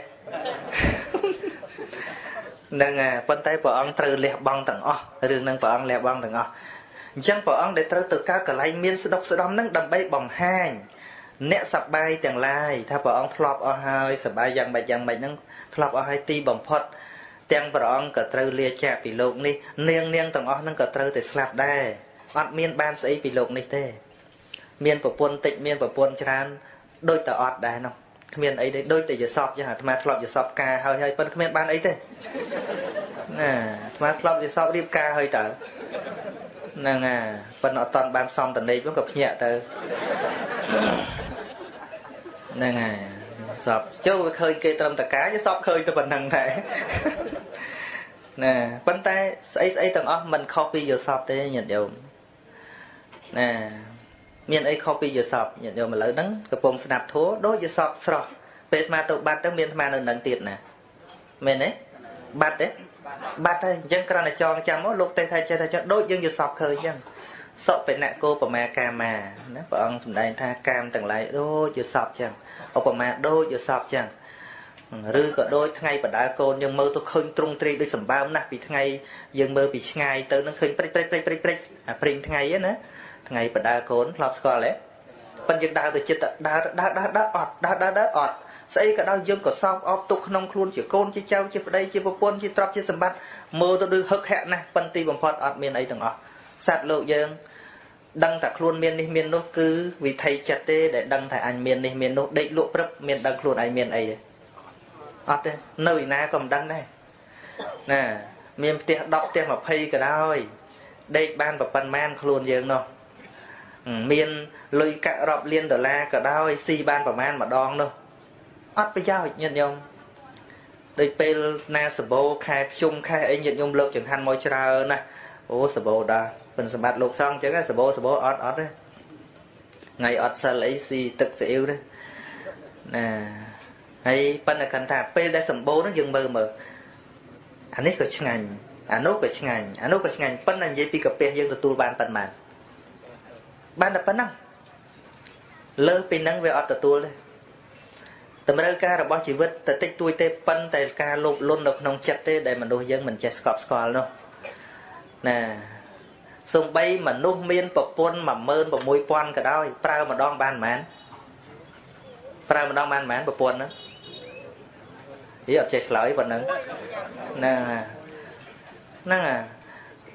ហ្នឹងប៉ុន្តែព្រះអង្គត្រូវលះបង់ទាំងអស់រឿងហ្នឹងព្រះអង្គលះបង់ទាំងអស់អញ្ចឹងព្រះអង្គដែលត្រូវទៅកើតកន្លែងមានស្ដុកស្ដំហ្នឹងដើម្បីបង្ហាញអ្នកសប្បាយទាំងឡាយថាព្រះអង្គធ្លាប់អស់ហើយសប្បាយយ៉ាងម៉េចហ្នឹងធ្លាប់អស់ហើយទីបំផុតទាំងព្រះអង្គក៏ត្រូវលាចាកពីលោកនេះនាងទាំងអស់ហ្នឹងក៏ត្រូវតែស្លាប់ដែរអត់មានបានស្អីពីលោកនេះទេមានប្រពន្ធតិចមានប្រពន្ធច្រើនដូចតែអត់ដែរនោះគ្មានអីទេដូចតែយសពចឹងអាត្មាធ្លាប់យសពការហើយប៉ុន្តែគ្មានបានអីទេណាអាត្មាធ្លាប់យសពរៀបការហើយតើហ្នឹងប៉ុន្តែអត់តាន់បានសំតនេកក៏ភ្ញាក់ទៅហ្នឹងហើយសពចូលវាឃើញគេត្រឹមតកាយសពឃើញទៅប៉ុណ្្នឹងដែរណាប៉ុន្តែស្អីទាំងអស់មិនខុសពីយសពទេញាតិញោមណាមានអីខុសពីយសពញាតិញោមឥឡូវហ្នឹងកំពុងស្ដាប់ធម៌ដូចយសពស្រស់ពេលអាទៅបាត់ទៅមានអានៅនឹងទៀតណាមែនទេបាត់ទេបាត់ហើយអញ្ចឹងគ្រាន់តែចងចាំមកលោកទេថាចេះថាដូចយើងយសពឃើញអញ្ចឹងសុបិណកោបមាកាមាណាព្រះអង្គសម្ដែងថាកាមទាំងឡាយដូចយសពអញ្ចឹងឧបមាដូចយសពអញ្ចឹងឬក៏ដូចថ្ងៃបដាកូនយើងមើលទៅឃើញទ្រង់ទ្រាយដូចសម្បើមណាស់ពីថ្ងៃយើងមើលពីឆ្ងាយទៅនឹងឃើញព្រិចអាព្រិញថ្ងៃណាថ្ងៃបដាកូនធ្លាប់ស្គាល់ទេប៉ុន្តែយើងដើរទៅចិត្តដើរអត់ស្អីក៏ដោយយើងក៏សោកអបទុកក្នុងខ្លួនជាកូនជាចៅជាប្តីជាប្រពន្ធជាទ្រព្យជាសម្បត្តិមើលទៅដូចហឹកហាក់ណាស់ប៉ុន្តែទីបំផុតអត់មានអីទាំងអស់សត្វលោកយើងដឹងតែខ្លួនមាននេះមាននោះគឺវិថីចិត្តទេដែលដឹងថាអញមាននេះមាននោះដេកលក់ព្រឹបមានដឹងខ្លួនឯងមានអីទេអត់ទេនៅឯណាក៏មិនដឹងដែរណាមានផ្ទះ10ផ្ទះ20ក៏ដោយដេកបានប្រប៉ុណ្ណាខ្លួនយើងនោះមានលុយកាក់រាប់លានដុល្លារក៏ដោយស៊ីបានប្រមាណម្ដងនោះអត់ប្រយោជន៍ញាតិញោមដូចពេលណាសបោខែភ្ជុំខែអីញាតិញោមលើកចង្ហាន់មកច្រើនណាស់អូសបោដែរពិនសម្បត្តិលោកសង្ឃអញ្ចឹងសបោអត់ទេថ្ងៃអត់សិលអីស៊ីទឹកស្អ៊ីវទេណាហើយប៉ុន្តែគាត់ថាពេលដែលសម្បូរហ្នឹងយើងមើលអានេះក៏ឆ្ងាញ់អានោះក៏ឆ្ងាញ់ប៉ុន្តែនិយាយពីកាពះយើងទទួលបានប៉ុន្មានបានតែប៉ុណ្ណឹងលើសពីហ្នឹងវាអត់ទទួលទេតម្រូវការរបស់ជីវិតតែតិចតួចទេប៉ុន្តែការលោភលន់នៅក្នុងចិត្តទេដែលមនុស្សយើងមិនចេះស្កប់ស្កល់នោះណាសំបីមនុស្សមានប្រពន្ធ 16000 ក៏ដោយប្រើម្ដងបានប៉ុន្មានប្រពន្ធហ្នឹងហីអត់ចេះឆ្លើយប៉ុណ្ណឹងហ្នឹង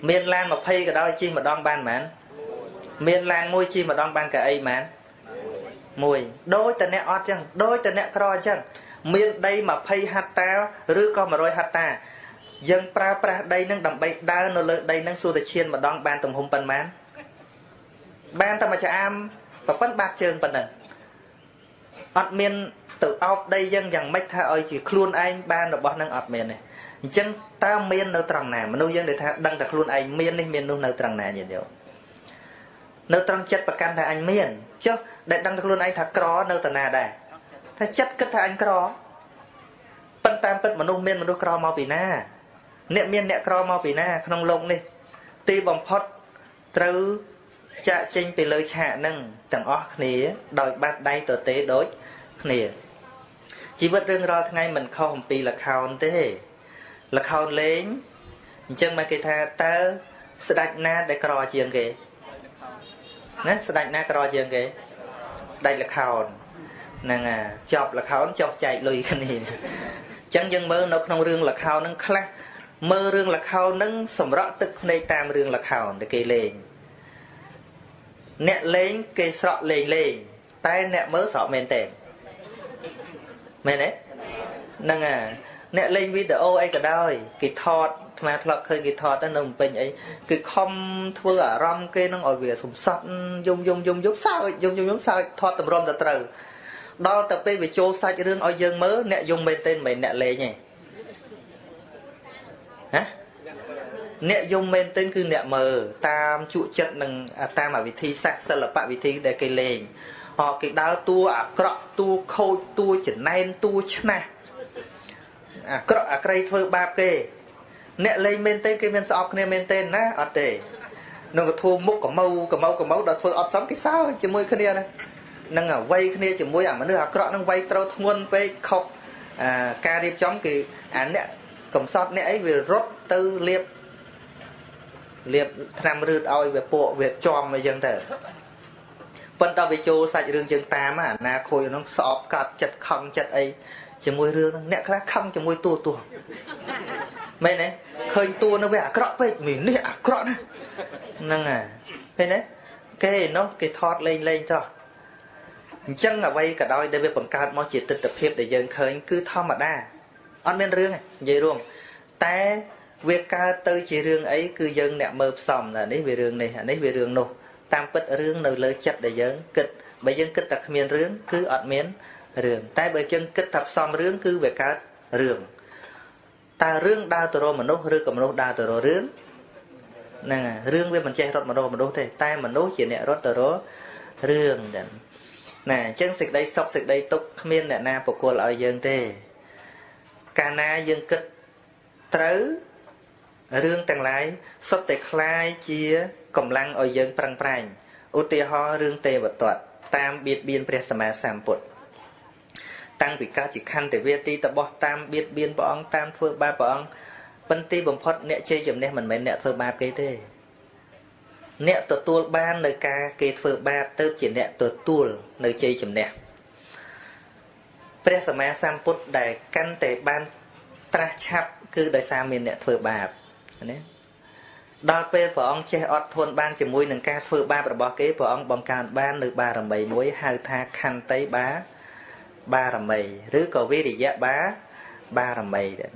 មានឡាន20ក៏ដោយជិះម្ដងបានប៉ុន្មានមានឡានមួយជិះម្ដងបានកៅអីប៉ុន្មានមួយដូចតែអ្នកអត់ចឹងដូចតែអ្នកក្រអញ្ចឹង miền đây mà pay hạt ta rứa có mà rồi hạt ta dân pra đây nâng đầm bay đa nó lợi đây nâng xua từ chiên mà đong ban tầm hùng pan mán ban ta mà cha am và phân bạc trường phần này ọt miền tự ốc đây dân rằng mấy tha ơi chỉ luôn anh ban được bao năng ọt miền này chân ta miền nơi trăng nào mà nuôi dân để tha đăng đặt luôn anh miền đi miền nơi trăng nào gì điều nơi trăng chất và căn thà anh miền chứ để đăng đặt luôn anh thà cỏ nơi tờ nào đây thà chất kết thà anh cỏ phân tam phân mà nuôi miền mà nuôi cỏ mau vì na nẹt miền nẹt cỏ mau vì na không lông đi ti bằng phật từ chạ chênh từ lời chạ nâng tầng óc nế đòi bát đáy tờ tế đối nế chỉ vật rừng rồi ngày mình không bị là khao thế là khao lên chân mà cái tha ta sẽ đặt na để cò chiêng kì nè sẽ đặt na cò chiêng kì đây là khao nàng à chọc là khao chọc chạy lùi cái này chân dân mơ nó không rương là khao nâng khla mơ rương là khao nâng sầm rõ tức này tam rương là khao để kì lên nè lên cái sọ lên tay nè mớ sọ mền tèm mền đấy nâng à nè lên video ấy cả đôi cái thọt mà thọt khơi cái thọt nó nồng bình ấy cái không thưa ở rom kia nó ngồi về sùng sắt dùng sao thọt tầm rom từ đo tập về châu sai cái rương oi dương mớ nè dùng bên tên mày nè lên nhỉ hả nè dùng bên tên cứ nè mờ tam trụ chất nâng tam ở vị thi sắc sơ là bạn vị thi để cây lên họ cái đào tua cọ tua khôi tua chỉnh nên tua chna cọ cây thưa ba kê nè lên bên tên cái bên sọp nè bên tên ná ở đây nó thu múc cả mâu đợt phơi ọt sắm cái sao chỉ môi cái này nâng ở vây cái này chỉ môi mà nước cọ nâng vây trâu thôn về khóc ca điệp chống cái nè cầm sọt nè ấy về rốt tư liệp tham rượt oi về bộ về chòm mà dân thở phân tao về châu sạch rương chân ta mà na khôi nó sọp cắt chặt không chặt ấy chỉ môi rương nè khác không chỉ môi tua mấy này khơi tua nó về cọ vậy mình nè cọ nè nâng à thế đấy cái nó cái thọt lên cho chân ở vây cả đôi để về bằng cao món chỉ tình tập hiệp để dân khơi cứ thao mà đa ăn bên rương này vậy luôn té việc ca tới chỉ rương ấy cứ dân nè mơ sòng là đấy về rương này đấy về rương nô tam bích rương nơi lời chất để dân kịch bởi dân kịch tập miền rương cứ ọt miến rương tay bởi chân kịch tập xong rương cứ về ca rương ta rương đau từ rồi mà nô rương cầm nô đau từ rồi rương nè rương với mình che rót mà nô thế tay mà nô chỉ nè rót từ rồi rương đền nè chân xịt đây sọc xịt đây tục miền nè na bộ cô lại dân thế ca na dân kịch trớ rương tầng lái xuất tệ khai chia cầm lăng ở dân prang prang ưu tiên ho rương tê vật tuật tam biệt biên pre sama sam put tăng vị cao chỉ khăn để viết ti tập bỏ tam biệt biên bỏ ông tam phơi ba bỏ ông phân ti bấm phật nẹt chơi chấm nẹt mình mấy nẹt phơi ba cái thế nẹt tổ tuol ban nơi ca cái phơi ba tơ chỉ nẹt tổ tuol nơi chơi chấm nẹt pre sama sam put đại căn tệ ban tra chắp cứ đại sa miền nẹt phơi ba đấy đo pe vợ ông che ọt thôn ban chỉ mui nâng ca phơi ba bỏ kế vợ ông bằng càn ban nơi ba làm bảy muối hai tha khăn tây ba làm bảy rứ cầu vi thì dạ ba làm bảy đấy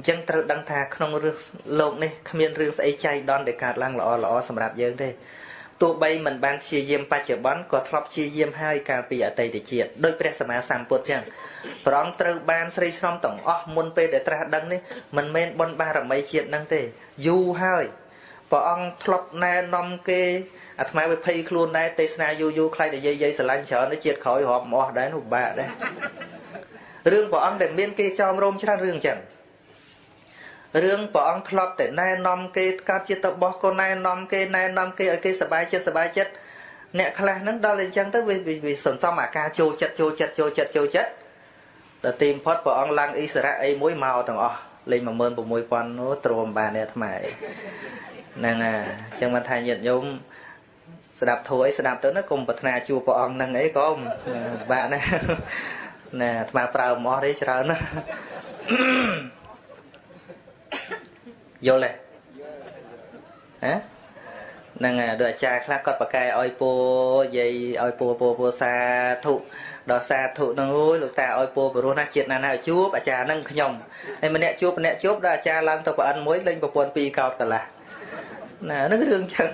chân trâu đăng thà không rương lộn này không yên rương say chay đón để cạt lăng lọ sầm rạp dương thế tụ bay mình ban chia diêm ba chở bón có thọp chia diêm hai cà pì ở tây để triệt đôi pre sama sam put chăng rong trâu ban sri srom tổng muôn pe để tra đăng đấy mình men bon ba làm mấy triệt đăng thế du hai bỏ ông thọp na nom kê mai với pay luôn đây tây na du khai để dây sờ lanh chở nó triệt khỏi họp mò đấy hụt bạ đấy rương bỏ ông để miên kê cho rôm cho rương chẳng rương bỏ ông thọp để nai nom kê cao chia tập bỏ con nai nom kê ở kê sờ bài chất nè khai nó đo lên chẳng tới vì sồn xong mà ca chô chất để tìm phật bỏ ông lăng Israel ấy mũi màu thằng lên mà mơn bộ mũi con nó trồm bà nè mày nàng à chẳng mà thay nhận nhôm đạp thôi đạp tới nó cùng bật na chùa bỏ ông năng ấy có không bạn nè nè mà prao mò đấy chờ nó vô lên hả năng đôi cha khác có bậc cái oi po dây oi po sa thụ đò sa thụ năng ôi lục ta oi po bờ na chết na chúa bà cha năng nhom hay mình nè chúa đã cha lang tao ăn muối lên bờ pôn pi cao cả là nè nó cái đường chân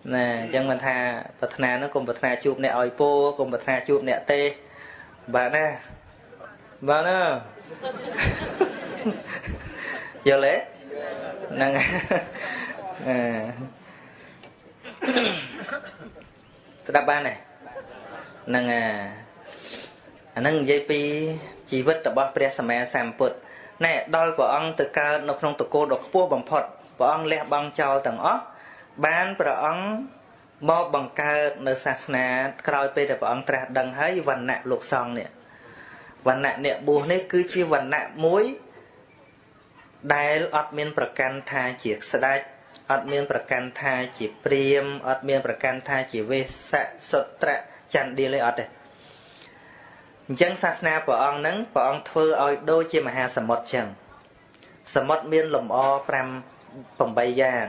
nè chân mình tha bậc na nó cùng bậc na chúa nè oi po cùng bậc na chúa nè tê bà nè giờ lẽ năng đáp ba này năng năng dây pi chỉ vật tập bát pre same sam put nè đôi vợ ông từ cao nộp trong từ cô độc pua bằng phật vợ ông lẹ bằng trao tầng óc bán vợ ông mò bằng cao nơi sát na cày pe để vợ ông tra đằng hái vần nạ lục song nè vần nạ nè buồn nè cứ chi vần nạ muối đại ọt miênประกันทาจิตสดายอดเมียนประกันทาจิเปรียมอดเมียนประกันทาจิเวสะสตระจันดีเลยอดเลยจังศาสนาพระองค์นั้นพระองค์เทอเอาโดยเจมหาสมุทรจังสมุทรเมียนหล่มอพรำป่มใบยาง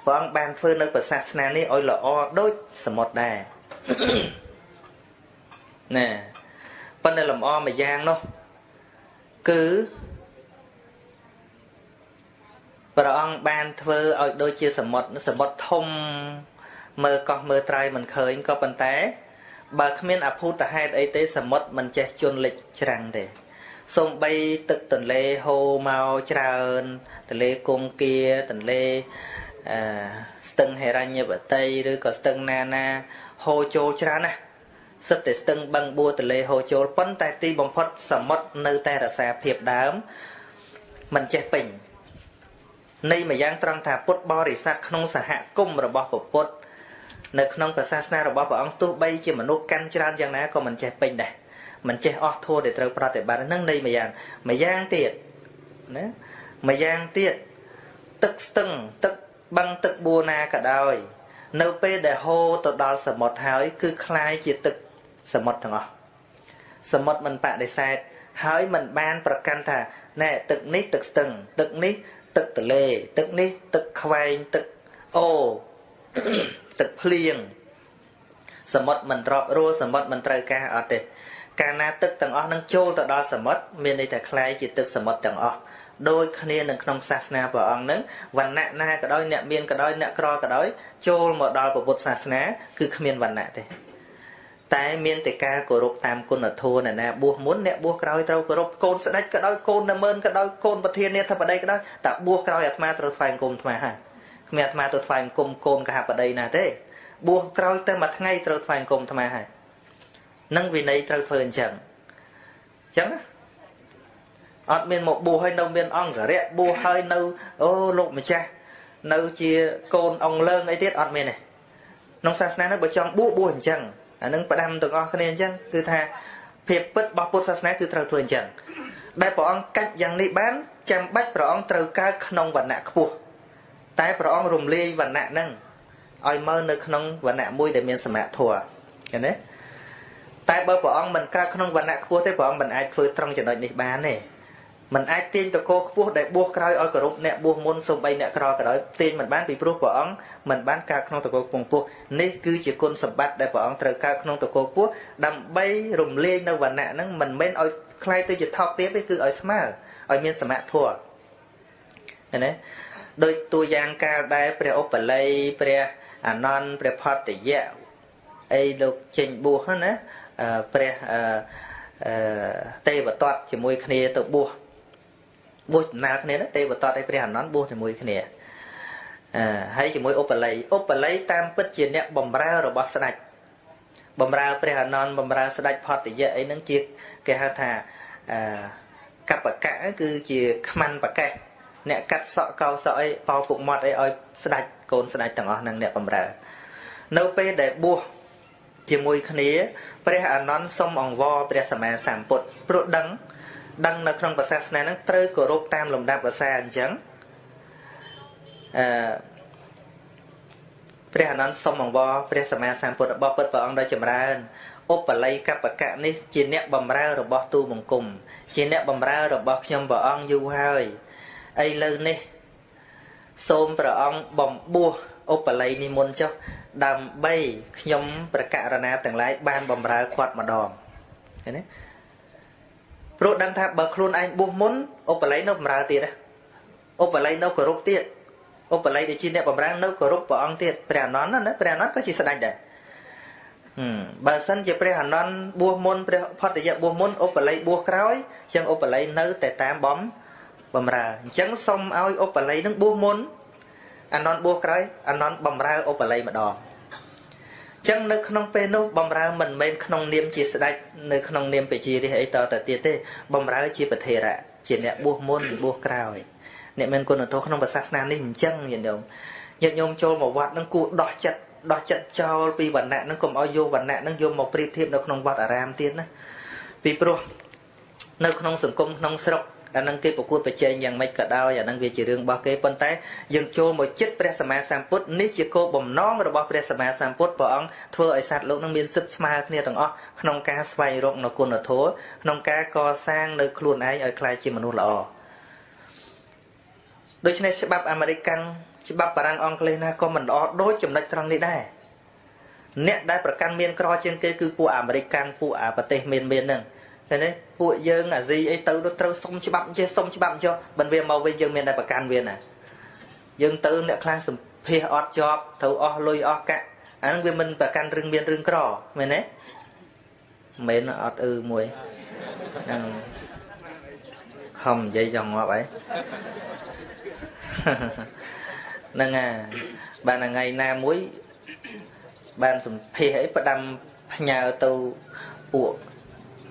พระองค์บานเฟื่องในศาสนานี้เอาหล่อโดยสมุทรได้น่ะเป็นในหล่มอใบยางเนาะคือพระองค์บานเธอเอาโดยเชี่ยสมบัติทมเมื่อก็เมื่อไตรมันเคยก็เป็นแต่บางขมิ้นอภูตให้ไอเตสมบัติมันจะจนเล็กจังเดทรงใบตึกตันเลโฮเมาจรานตันเลกงเกียตันเลสตึงเฮรัญญบเตยหรือก็สตึงนาโฮโจจรานะสติสตึงบังบัวตันเลโฮโจปั้นแต่ตีบอมพดสมบัติในแต่ละแสบเพียบดามมันจะเป็นในมายังตรังถาพุทธบริษัทขนมสหกุมระบอบพุทธในขนมศาสนาระบอบพระองค์ตู้ใบเจมนุษย์กันจราอย่างนั้นก็มันจะเป็นได้มันจะออกโทษเดี๋ยวเราปฏิบัตินั่งในมายังเตียดนะมายังเตียดตึกตึงตึกบังตึกบัวนาก็ได้เนื้อเปเดโฮตัวดอลสมดหายคือคลายจิตตึกสมดทั้งอ๋อสมดมันปะได้แซ่หายมันบานประกันท่าแน่ตึกนี้ตึกตึงตึกนี้ตึกตะเลตึกนี้ตึกควายตึกโอตึกเพลียงสมมติมันรอบรัวสมมติมันไตรกาอดเดการนาตึกต่างอ้อนั่งโจลต่อดอสมมติมีในแต่คลายจิตตึกสมมติต่างอ้อโดยคะแนนหนึ่งขนมศาสนาพระองค์นั้นวันณะหน้าก็ได้เนี่ยเมียนก็ได้เนี่ยกรอก็ได้โจลหมดดอพระพุทธศาสนาคือขมิ้นวันณะเดแต่เมียนแต่การกรบตามกุณโทน่ะนะบัวมุนเนี่ยบัวกรอยเรากรบโกนสดัดก็ได้โกนน้ำเมินก็ได้โกนประเทศเนี่ยทำประเดี๋ยวก็ได้แต่บัวกรอยอัตมาตัวไฟกลมทำไมฮะเมียอัตมาตัวไฟกลมโกนกระหับประเดี๋ยวนะเด้บัวกรอยแต่มาทั้งไงตัวไฟกลมทำไมฮะนั่งวินัยตัวไฟจังจังนะอดเมียนหมกบัวให้นมเมียนอ่องกระเระบัวให้นมโอ้ลูกมันจ้านมเชียโกนอ่องเลิงไอเด็ดอดเมียนเนี่ยน้องศาสนานักบวชจังบัวจังอันนั้นประดามตัวอ้อคะแนนจังคือท่าเพียบปิดบอกพุทธศาสนาคือตราถวยจังได้พระองค์กัดอย่างนี้บ้านจำบัดพระองค์ตราการขนมวันณะขบุแต่พระองค์รวมเลี้ยวันณะนั่งอ้อยเมื่อในขนมวันณะมุ้ยได้เมียนสมัยถั่วเห็นไหมแต่เบอร์พระองค์มันการขนมวันณะขบุแต่พระองค์มันไอ้ฟื้นตรงจะหน่อยในบ้านเนี่ยมันไอ้ตีนตะโกขบุได้บวกกลายอ้อยกระรุบเนี่ยบวกมุนส่งไปเนี่ยกรอกระดอยตีนมันบ้านปีพรุ่งพระองค์มันบ้านการขนมตะโกปงปุนี่คือจีกุลสมบัติได้พระองค์ตราการขนมตะโกปุดำใบรวมเลี้ยในวันณะนั้นมันไม่อ้อยใครตัวจะทอกเตี้ยไปคืออ้อยสมาร์อ้อยเมียนสมัยถั่วเห็นไหมโดยตัวยางการได้เปรียอุปเลยเปรียอนอนเปรียพอดแต่แย่ไอ้ลูกเจนบัวนะเปรียเตะบตอดจะมวยคเนตัวบัวบัวนาคเนนะเตะบตอดไอ้เปรียอนอนบัวจะมวยคเนให้จะมวยอุปเลยตามปัจจัยเนี่ยบ่มราหรือบอสไนบ่มราเปรียอนอนบ่มราสไนพอดแต่แย่ไอ้นั่งจีแกหาท่ากับปากกะคือจีขมันปากกะเนี่ยกัดเสาะเกาเสาะไอ้เป่าปุกมอดไอ้อ้อยสไนโกนสไนต่างอ๋อนั่งเนี่ยบ่มราเนื้อไปได้บัวจะมวยคเนเปรียอนอนส้มอ่องวอเปรียสมัยสามปุดปลุกดังในครั้งภาษาสนานั้นเตยกรบตามลำดับภาษาอันจังเปรียอนอนส้มอ่องวอเปรียสมัยสามปุดบ่เปิดพระองค์ได้จำราญอุปไลกับปะกะนี่จีเนะบ่มราหรือบอตูมงกุมจีเนะบ่มราหรือบอขยมพระองค์อยู่ให้ไอ้เลยนี่โสมพระองค์บ่มบัว ឧបល័យនិមន្តចុះដើម្បីខ្ញុំប្រកាសណាទាំងឡាយបានបំរើគាត់ម្ដងឃើញទេព្រោះដឹងថាបើខ្លួនឯងបួសមុនឧបល័យនៅបំរើទៀតឧបល័យនៅគោរពទៀតឧបល័យដែលជាអ្នកបំរើនៅគោរពព្រះអង្គទៀតព្រះអនន្តណាព្រះអនន្តក៏ជាស្ដេចដែរបើសិនជាព្រះអនន្តបួសមុនព្រះផតយៈបួសមុនឧបល័យបួសក្រោយអញ្ចឹងឧបល័យនៅតែតាមបំរើអញ្ចឹងសុំឲ្យឧបល័យនឹងបួសមុនអនន្តបួសក្រោយអនន្តបំរើឧបល័យម្ដងអញ្ចឹងនៅក្នុងពេលនោះបំរើមិនមែនក្នុងនាមជាស្ដេចនៅក្នុងនាមបជារាជអីតទៅទៀតទេបំរើជាប្រធេរៈជាអ្នកបួសមុនបួសក្រោយអ្នកមានគុណធម៌ក្នុងសាសនានេះអញ្ចឹងញាតិញោមចូលមកវត្តនឹងគួរដោះចិត្តចោលពីវណ្ណៈនឹងកុំឲ្យយកវណ្ណៈនឹងយកមកប្រៀបធៀបនៅក្នុងវត្តអារាមទៀតណាពីព្រោះនៅក្នុងសង្គមក្នុងស្រុកអានឹងគេប្រកួតប្រជែងយ៉ាងម៉េចក៏ដោយអានឹងវាជារឿងរបស់គេប៉ុន្តែយើងចូលមកចិត្តព្រះសម្មាសម្ពុទ្ធនេះជាគោលបំណងរបស់ព្រះសម្មាសម្ពុទ្ធព្រះអង្គធ្វើឲ្យសត្វលោកនឹងមានសិទ្ធិស្មើគ្នាទាំងអស់ក្នុងការស្វែងរកនៅគុណធម៌ក្នុងការកសាងនៅខ្លួនឯងឲ្យក្លាយជាមនុស្សល្អដូច្នេះច្បាប់អាមេរិកច្បាប់បារាំងអង់គ្លេសណាក៏មិនល្អដូចចំណុចត្រង់នេះដែរអ្នកដែលប្រកាន់មានក្រជាងគេគឺពួកអាមេរិកពួកប្រទេសមានហ្នឹងឃើញទេពួកយើងអាស៊ីអីទៅត្រូវសុំច្បាប់ចេះសុំច្បាប់ចុះមិនវាមកវិញយើងមានតែប្រកាន់វាណាយើងទៅអ្នកខ្លះសម្ភាសអត់ជាប់ត្រូវអស់លុយអស់កាក់អាហ្នឹងវាមិនប្រកាន់រឿងមានរឿងក្រមែនទេមែនអត់មួយហ្នឹងខំនិយាយចង់ងាប់អីហ្នឹងបានថ្ងៃណាមួយបានសម្ភាសអីផ្ដាំផ្ញើទៅពួក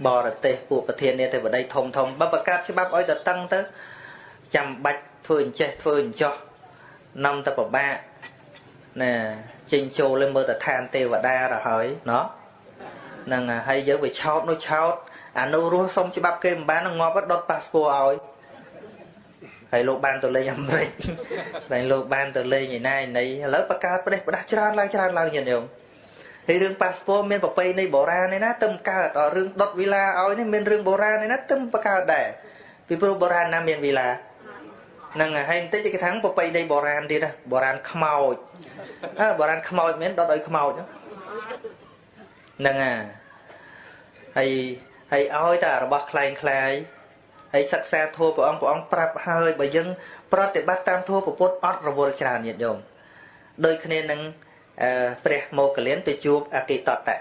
បរទេសពួកប្រធាននាយកទេវតីធំបើបង្កើតច្បាប់ឲ្យទៅតឹងទៅចាំបាច់ធ្វើអញ្ចេះធ្វើអញ្ចោះនាំទៅពិបាកណាចេញចូលលើមើលទៅឋានទេវតារហើយណោះហ្នឹងហើយយើងវាឆោតនោះឆោតអានោះរស់សុំច្បាប់គេមិនបានងាប់ដុតប៉ាសពតឲ្យហើយលោកបានទៅលេងអាមេរិកហើយលោកបានទៅលេងឯណាឯណីឥឡូវបង្កើតប្រទេសផ្ដាស់ច្រើនឡើងញាតិញោមហើយរឿងប៉ាសពតមានប្រពៃណីបុរាណនេះណាទៅកើតរឿងដុតវីឡាឲ្យនេះមានរឿងបុរាណនេះណាទៅបង្កើតដែរពីព្រោះបុរាណណាមានវីឡាហ្នឹងហើយបន្តិចគេថាប្រពៃណីបុរាណទៀតណាបុរាណខ្មោចបុរាណខ្មោចមានដុតឲ្យខ្មោចហ្នឹងហើយឲ្យតែរបស់คล้ายហើយសិក្សាធម៌ព្រះអង្គប្រាប់ហើយបើយើងប្រតិបត្តិតាមធម៌ពុទ្ធអត់រវល់ច្រើនញាតិញោមដូចគ្នានឹងព្រះមោគលានទៅជួបអគិតតៈ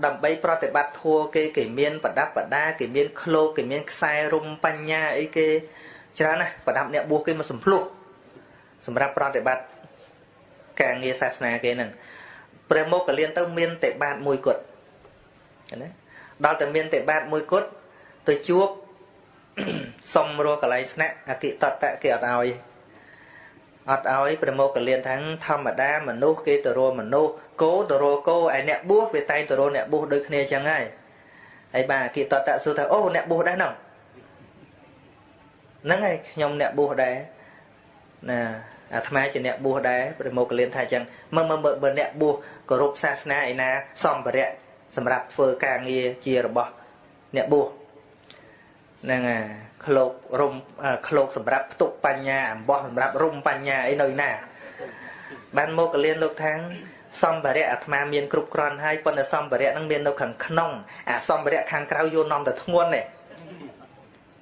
ដើម្បីប្រតិបត្តិធម៌គេមានប្រដាប់ប្រដាគេមានឃ្លោកគេមានខ្សែរុំបញ្ញាអីគេច្រើនណាស់ប្រដាប់អ្នកបួសគេមកសំភ្លុះសម្រាប់ប្រតិបត្តិការងារសាសនាគេហ្នឹងព្រះមោគលានទៅមានតែបាតមួយគត់ណាដល់តែមានតែបាតមួយគត់ទៅជួបសុំរកកន្លែងស្នាក់អគិតតៈគេអត់ឲ្យព្រះមោគលានថាធម្មតាមនុស្សគេទៅរកមនុស្សគោទៅរកគោឯអ្នកបួសវាតែងទៅរកអ្នកបួសដូចគ្នាចឹងហើយបាទអគិតតៈសួរថាអូអ្នកបួសដែរហ្នឹងហើយខ្ញុំអ្នកបួសដែរណាអាត្មាជាអ្នកបួសដែរព្រះមោគលានថាចឹងមើលបើអ្នកបួសគោរពសាសនាឯណាសម្ភារៈសម្រាប់ធ្វើការងារជារបស់អ្នកបួសហ្នឹងឃ្លោករុំឃ្លោកសម្រាប់ផ្ទុកបញ្ញាអំបោះសម្រាប់រុំបញ្ញាអីនៅណាបានមោគលានលោកថាសម្ភារៈអាត្មាមានគ្រប់គ្រាន់ហើយប៉ុន្តែសម្ភារៈហ្នឹងមាននៅខាងក្នុងអាសម្ភារៈខាងក្រៅយកនាំទៅធ្ងន់ទេ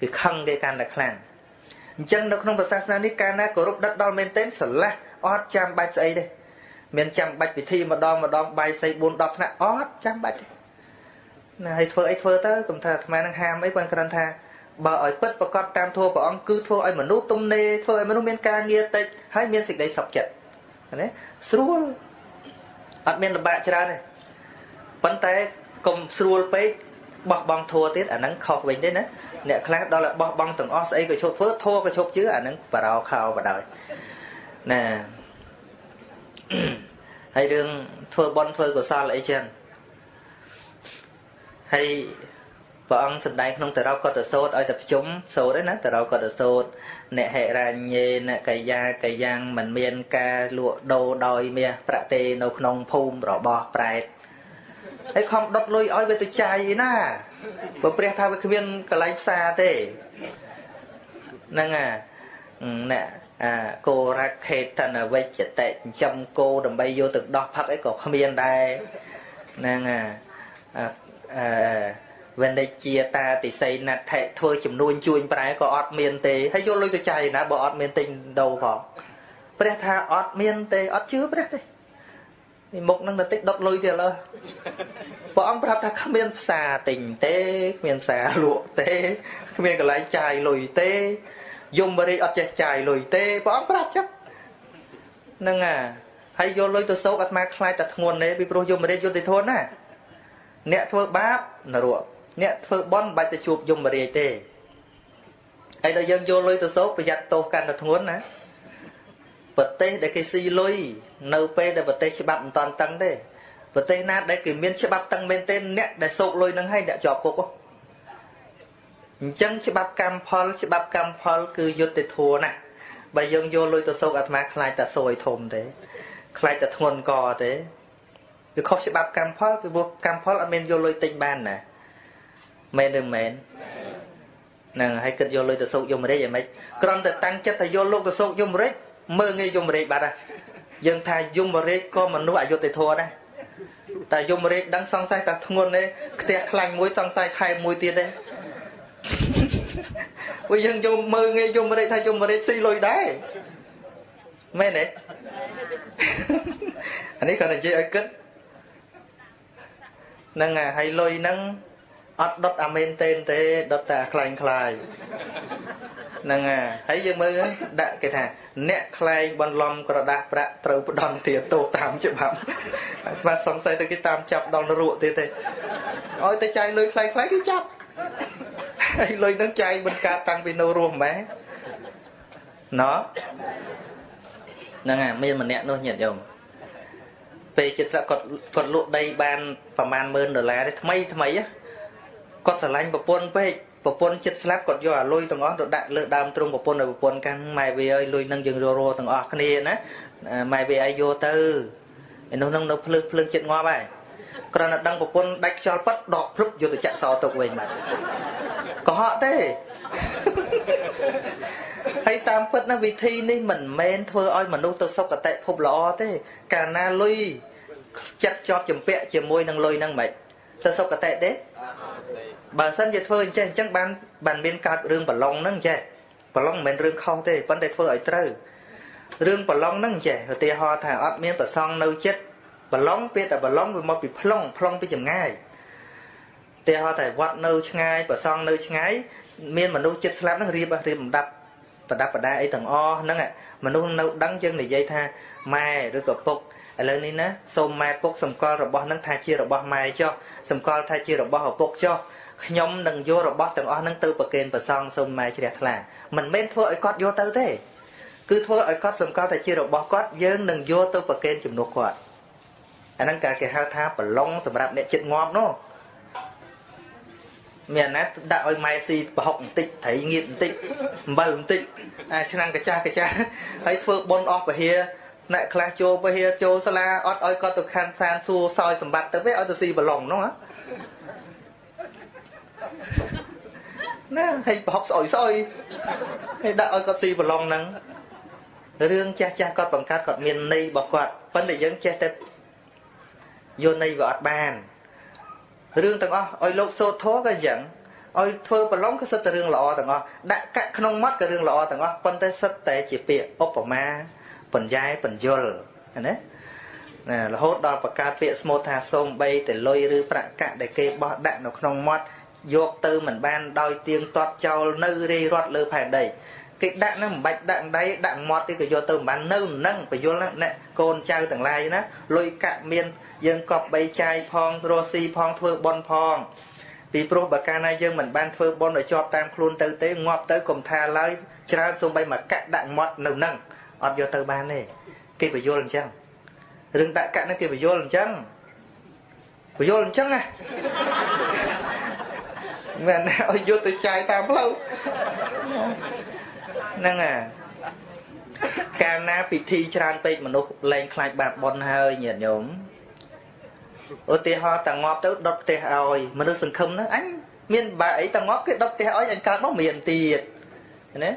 វាខឹងគេកាន់តែខ្លាំងអញ្ចឹងនៅក្នុងសាសនានេះកាលណាគោរពដិតដល់មែនទែនស្រឡះអត់ចាំបាច់ស្អីទេមានចាំបាច់ពិធីម្ដងបាយសី4 10ថ្នាក់អត់ចាំបាច់ទេណាឲ្យធ្វើអីធ្វើទៅកុំថាអាត្មានឹងហាមអីគាត់គ្រាន់ថាបើឲ្យពិតប្រកបតាមធម៌ព្រះអង្គគឺធ្វើឲ្យមនុស្សទំនេរធ្វើឲ្យមនុស្សមានការងារតិចហើយមានសេចក្តីសុខចិត្តណាស្រួលអត់មានលំបាកច្រើនទេប៉ុន្តែកុំស្រួលពេកបោះបង់ធម៌ទៀតអាហ្នឹងខុសវិញទេណាអ្នកខ្លះដល់ឲ្យបោះបង់ទាំងអស់ស្អីក៏ឈប់ធ្វើធម៌ក៏ឈប់ជឿអាហ្នឹងបារោខោបដ ாய் ណាហើយរឿងធ្វើបុណ្យធ្វើកុសលអីចឹងហើយព្រះអង្គសម្ដែងក្នុងតរោកតសោតឲ្យតែប្រជុំសូត្រឯណាតរោកតសោតអ្នកហិរញ្ញេនកាយ៉ាងមិនមានការលក់ដូរដោយមាសប្រាក់ទេនៅក្នុងភូមិរបស់ប្រែតហើយខំដុតលុយឲ្យវាទៅចាយឯណាព្រោះព្រះថាវាគ្មានកន្លែងផ្សារទេហ្នឹងអ្នក គោរ៉ាខេតនវិជ្ជតិចំគោដើម្បីយកទៅដោះផឹកអីក៏គ្មានដែរហ្នឹងវិនិច្ជាតាតិស័យណដ្ឋិធ្វើចំនួនជួញប្រែក៏អត់មានទេហើយយកលុយទៅចាយណាបើអត់មានទិញដូរផងព្រះថាអត់មានទេអត់ជឿព្រះទេមុខនឹងតែតិចដុតលុយទៀតលើព្រះអង្គប្រាប់ថាគ្មានផ្សារទិញទេគ្មានផ្សារលក់ទេគ្មានកន្លែងចាយលុយទេយមរាជអត់ចេះចាយលុយទេព្រះអង្គប្រាប់ចឹងហ្នឹងហើយយកលុយទៅសោកអាត្មាខ្លាចតែធ្ងន់ទេពីព្រោះយមរាជយុត្តិធម៌ណាអ្នកធ្វើបាបនរកអ្នកធ្វើបុណ្យមិនបាច់ទៅជួបយមរាជទេហើយដល់យើងយកលុយទៅសោកប្រយ័ត្នទោសកាន់តែធ្ងន់ណាប្រទេសដែលគេស៊ីលុយនៅពេលដែលប្រទេសច្បាប់មិនតាន់តឹងទេប្រទេសណាដែលគេមានច្បាប់តឹងមែនទេអ្នកដែលសោកលុយនឹងឲ្យអ្នកជាប់គុកអញ្ចឹងច្បាប់កម្មផលគឺយុត្តិធម៌ណាបើយើងយកលុយទៅសោកអាត្មាខ្លាចតែសួយធំទេខ្លាចតែធ្ងន់កទេវាខុសច្បាប់កម្មផលពីព្រោះកម្មផលអត់មានយកលុយទិញបានណាមែនឬមែនហ្នឹងហើយគិតយកលុយទៅសោកយមរាជអីមិនគ្រាន់តែតាំងចិត្តថាយកលោកទៅសោកយមរាជមើលងាយយមរាជបាត់ហើយយើងថាយមរាជក៏មនុស្សអយុត្តិធម៌ដែរតែយមរាជដឹងសង្ស័យតែធ្ងន់ទេផ្ទះខ្លាញ់មួយសង្ស័យថែមមួយទៀតទេព្រោះយើងយកមើលងាយយមរាជថាយមរាជស៊ីលុយដែរមែនទេអានេះគាត់និយាយឲ្យគិតហ្នឹងហើយលុយហ្នឹងអត់ដុតអាមែនទេដុតតែខ្លាញ់ខ្លាយហ្នឹងហើយយើងមើលដាក់គេថាអ្នកខ្លែងបន្លំក្រដាស់ប្រាក់ត្រូវផ្ដន់ទាទោសតាមច្បាប់បាទសង្ស័យទៅគេតាមចាប់ដល់នរកទៀតទេឲ្យតែចាយលុយខ្លែងគេចាប់ហើយលុយហ្នឹងចាយមិនកើតតាំងពីនៅរស់ម៉ែណោះហ្នឹងមានម្នាក់នោះញាតិញោមពេលចិត្តស្លាប់គាត់លក់ដីបានប្រហែល$10,000ទេថ្មីគាត់ស្រឡាញ់ប្រពន្ធពេកប្រពន្ធចិត្តស្លាប់គាត់យកអាលុយទាំងអស់ទៅដាក់លើដើមទ្រូងប្រពន្ធឲ្យប្រពន្ធកាន់ម៉ែវាអើយលុយនឹងយើងរទាំងអស់គ្នាណាម៉ែវាឲ្យយកទៅឯនោះនឹងនៅភ្លឺចិត្តងាប់ហើយគ្រាន់តែដឹងប្រពន្ធដាច់ខ្យល់ប៉ិតដកព្រឹបយកទៅចាក់សោទុកវិញបាត់កុហកទេហើយតាមពិតណាវិធីនេះមិនមែនធ្វើឲ្យមនុស្សទៅសុគតិភពល្អទេកាលណាលុយចិត្តជាប់ចម្ពាក់ជាមួយនឹងលុយហ្នឹងមិនទៅសុគតិទេបើសិនជាធ្វើអញ្ចឹងបានមានកើតរឿងប្រឡងហ្នឹងចេះប្រឡងមិនមែនរឿងខុសទេប៉ុន្តែធ្វើឲ្យត្រូវរឿងប្រឡងហ្នឹងចេះឧទាហរណ៍ថាអត់មានប្រសងនៅចិត្តប្រឡងពេលតែប្រឡងវាមកពីប្លង់ពីចម្ងាយឧទាហរណ៍តែវត្តនៅឆ្ងាយប្រសងនៅឆ្ងាយមានមនុស្សចិត្តស្លាប់ហ្នឹងរៀបបំដាប់ប្រដាប់ប្រដាអីទាំងអស់ហ្នឹងមនុស្សនៅដឹងយើងនិយាយថាម៉ែឬក៏ពុកឥឡូវនេះណាសូមម៉ែពុកសម្គាល់របស់ហ្នឹងថាជារបស់ម៉ែចុះសម្គាល់ថាជារបស់ឪពុកចុះខ្ញុំនឹងយករបស់ទាំងអស់ហ្នឹងទៅប្រគេនប្រសងសូមម៉ែជ្រះថ្លាមិនមែនធ្វើឲ្យគាត់យកទៅទេគឺធ្វើឲ្យគាត់សម្គាល់ថាជារបស់គាត់យើងនឹងយកទៅប្រគេនជំនួសគាត់អាហ្នឹងគេហៅថាប្រឡងសម្រាប់អ្នកចិត្តងាប់នោះមានណាដាក់ឲ្យម៉ែស៊ីប្រហុកបន្តិចត្រីងៀតបន្តិចអំបិលបន្តិចឆ្នាំងកាចាហើយធ្វើបុណ្យអស់ពហិអ្នកខ្លះចូលពហិចូលសាលាអត់ឲ្យគាត់ទៅខាន់សានសួរសោយសម្បត្តិទៅវិញឲ្យទៅស៊ីប្រឡងនោះណាហើយប្រហុកស្អុយហើយដាក់ឲ្យគាត់ស៊ីប្រឡងហ្នឹងរឿងចាស់គាត់បង្កើតគាត់មានន័យរបស់គាត់ប៉ុន្តែយើងចេះតែយកន័យវាអត់បានរឿងទាំងអស់ឲ្យលោកសូត្រធម៌ក៏អញ្ចឹងឲ្យធ្វើប្រឡងក៏សិតតែរឿងល្អទាំងអស់ដាក់កាក់ក្នុងមាត់ក៏រឿងល្អទាំងអស់ប៉ុន្តែសិតតែជាពាក្យឧបមាបញ្ញែបញ្យលណារហូតដល់បង្កើតពាក្យស្មូតថាសូមបីតែលុយឬប្រាក់កាក់ដែលគេបោះដាក់នៅក្នុងមាត់យកទៅមិនបានដោយទៀងទាត់ចោលនៅរាយរត់លើផែនដីគេដាក់ហ្នឹងមិនបាច់ដាក់ដៃដាក់មាត់ទេក៏យកទៅមិនបាននៅនឹងបញ្យលណាកូនចៅទាំងឡាយណាលុយកាក់មានយើងកប់បីចាយផងរស់ស៊ីផងធ្វើបុណ្យផងពីព្រោះបើកាលណាយើងមិនបានធ្វើបុណ្យឲ្យជាប់តាមខ្លួនទៅទេងាប់ទៅកុំថាឡើយច្រើនសូម្បីមកកាក់ដាក់មាត់នៅនឹងអត់យកទៅបានទេគេបញ្យលអញ្ចឹងរឿងដាក់កាក់ហ្នឹងគេបញ្យលអញ្ចឹងណាមិនឲ្យយកទៅចាយតាមផ្លូវហ្នឹងកាលណាពិធីច្រើនពេកមនុស្សលែងខ្លាចបាបបុណ្យហើយញាតិញោមឧទាហរណ៍តាងាប់ទៅដុតផ្ទះឲ្យមនុស្សសង្ឃឹមហ្នឹងអញមានបាអីតាងាប់គេដុតផ្ទះឲ្យអញកើតមកមានទៀតណា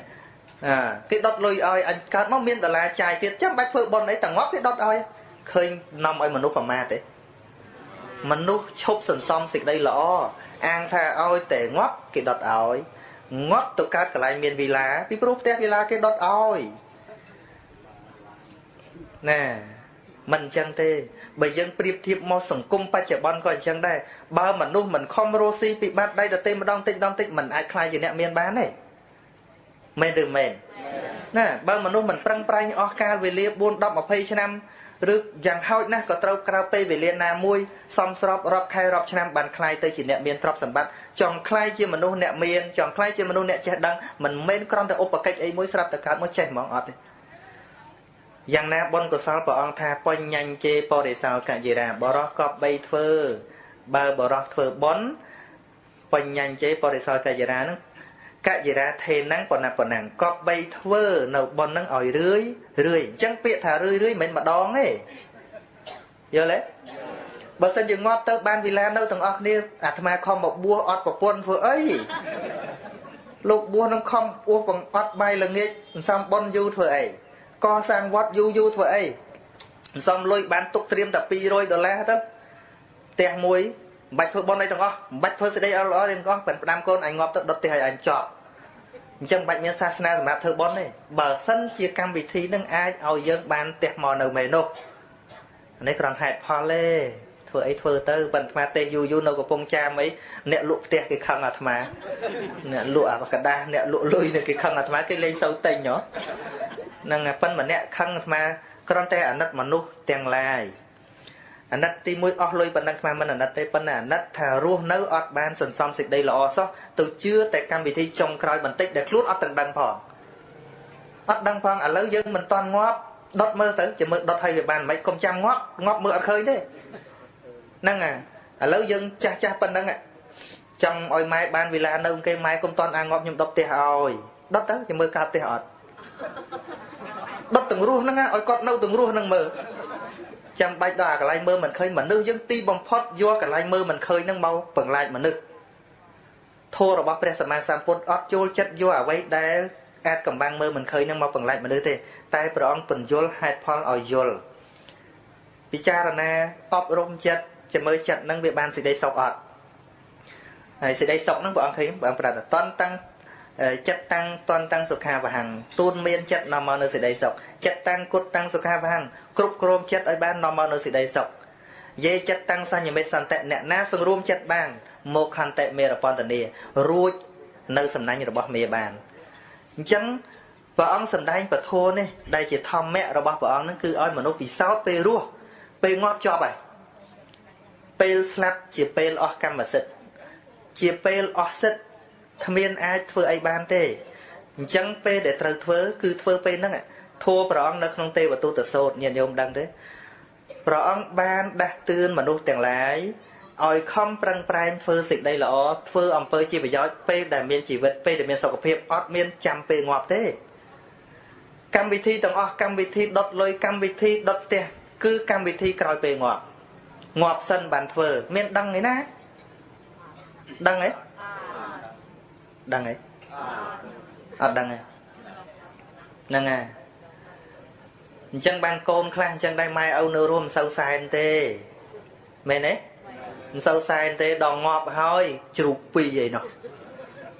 cái đốt lôi oi anh cát nó miên tờ la chai tiết chắc bách phơi bon ấy tầng ngót cái đốt oi khơi nằm oi mà nút vào ma thế mình nút chụp sần xong xịt đây lõ ăn tha oi tệ ngót cái đốt oi ngót tụ cát cái lại miên villa tí proof té villa cái đốt oi nè mình chẳng thế bởi dân priệp thiệp mò sủng cung pa chợ bon coi chẳng đây bao mà nút mình không rosi bị bắt đây là tên mà đong tích mình ai khai gì nè miên bán này men được men nè bao mà mình prăng prang ở ca về lia buôn đọc một phay năm rực dạng hoi nè có trâu cao pay về lia na mui xong srop rop khai rop năm bàn khai tới chỉ nẹt miên trọc sầm bát chọn khai chia mình nẹt miên chọn khai chia mình nẹt che đăng mình men con tới ốp cách ấy mối srap tất cả mối chạy mỏng ọt dạng na bon của sao bảo ông tha pon nhanh chê po để sao cả gì ra bỏ đó cọp bay thơ ba bỏ đó thơ bón pon nhanh chê po để sao cả gì ra nó cả gì ra thề nắng còn nàng cọp bay thơ nấu bon nắng ỏi rưới chẳng biết thả rưới mình mà đón ấy giờ lấy bữa sau dừng ngót tới ban villa đâu từng óc đi mà không một bua ọt một quân vừa ấy lục bua nó không bua bằng ọt bay là nghe xong bon du vừa ấy co sang vót du thôi ấy xong lôi bán tục tiêm tập pi rồi đô la hết tè muối bạch phơi bon đây từng có bạch phơi sẽ đây ở đó nên có phần đam côn anh ngọt đốt thì anh chọn chân bạch miên sa na mà thơ bon này bờ sân chia cam vị thi nâng ai ao dân bán tè mò nấu mè nô này còn hạt pha lê thôi ấy thôi tới bận mà tè du nấu của phong cha mấy nẹt lụa tè cái khăn à mà nẹt lụa và cả đa nẹt lụa lôi này cái khăn à mà cái lên sâu tây nhỏ năng phân mà nẹt khăn mà con tè anh đất mà nô tiền lại anh đất ti mũi óc lôi bận năng mà mình anh đất tè phân anh đất thà ruột nấu ọt ban sần xong xịt đây là o số từ chưa tại cam vị thi trong cày bận tích để lút ọt từng đằng phong à lấy dân mình toàn ngóp đốt mơ tới chỉ mơ đốt hay về bàn mấy công trăm ngóp mơ khơi đấy năng lấy dân cha phân năng trong oi mai ban villa nông cây mai công toàn ăn ngóp nhưng đốt tè oi đốt tới chỉ mơ cạp tè ọt đốt từng ruột năng oi cọt nâu từng ruột năng mơ chăm bạch đà cái lai mơ mình khơi mà nữ dân ti bằng phốt vô cái lai mơ mình khơi năng mau phần lại mà nữ thô rồi bác Presma Samput ót chôn chất vô ở vậy để át cầm băng mơ mình khơi năng mau phần lại mà nữ thế tai prong phần vô hai phong ở vô bị cha rồi nè óp rôm chất chỉ mới chặt năng việc ban sự đây sọc ọt sự đây sọc năng bọn thấy bọn phải là toan tăng chất tăng toan tăng sục hà và hàng tuôn miên chất nằm ở nơi sự đây sọc chất tăng cốt tăng sục hà và hàng cướp crom chất ở ban nằm ở nơi sự đây sọc dây chất tăng sang nhà mấy sản tệ nè na sung rôm chất bang một hành tệ mê là tần nè ruột nơi sầm nanh rồi bỏ mê bàn chẳng vợ ông sầm nanh và thô nè đây chỉ thom mẹ rồi bỏ vợ ông nó cứ ơi mà nó bị sao pe rua pe ngóp cho bài pe slap chỉ pe ở cam mà sệt chỉ pe ở sệt miền ai thưa ai ban tê chẳng pe để trời thưa cứ thưa pe nó thua vợ ông nó không tê và tu tự sốt nhìn nhôm đăng thế vợ ông ban đặt tương mà nuôi tiền lái oi không prang prang phơi xịt đây là phơi ẩm phơi chi phải giỏi pe để miền chỉ vật pe để miền sọc phiệp ót miền chăm pe ngọt thế cam vị thi tầng cam vị thi đốt lôi cam vị thi đốt tiền cứ cam vị thi còi pe ngọt sân bàn phơi miền đăng ấy ná đăng ấy đăng ấy đăng ấy đăng chân ban côn khang chân đây mai âu nơ rôm sâu sai tê mẹ đấy sâu sai tê đòn ngọt thôi chụp pi vậy nọ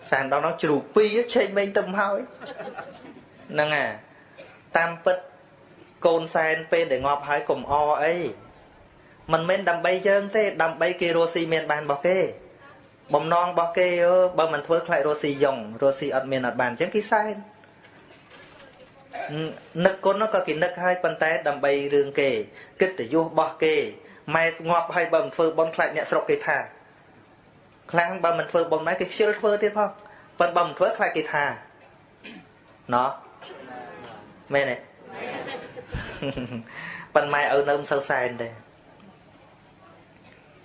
sàn đó nó chụp pi trên bên tâm thôi nâng tam pít côn sai pe để ngọt hai cùng o ấy mình men đầm bay chân tê đầm bay kia rosi men bàn bọc kê bom non bọc kê bờ mình phơi lại rosi dòng rosi ở men ở bàn chẳng cái sai nực côn nó có cái nực hai bàn tay đầm bay đường kê kích để vô bọc kê mai ngọt hay bầm phơi bom lại nhẹ sọc cái thà khang bầm mình phơi bom mấy cái siêu phơi tiếp không bầm bầm phơi lại cái thà nó mẹ này bầm mai ở nơi sâu sai đây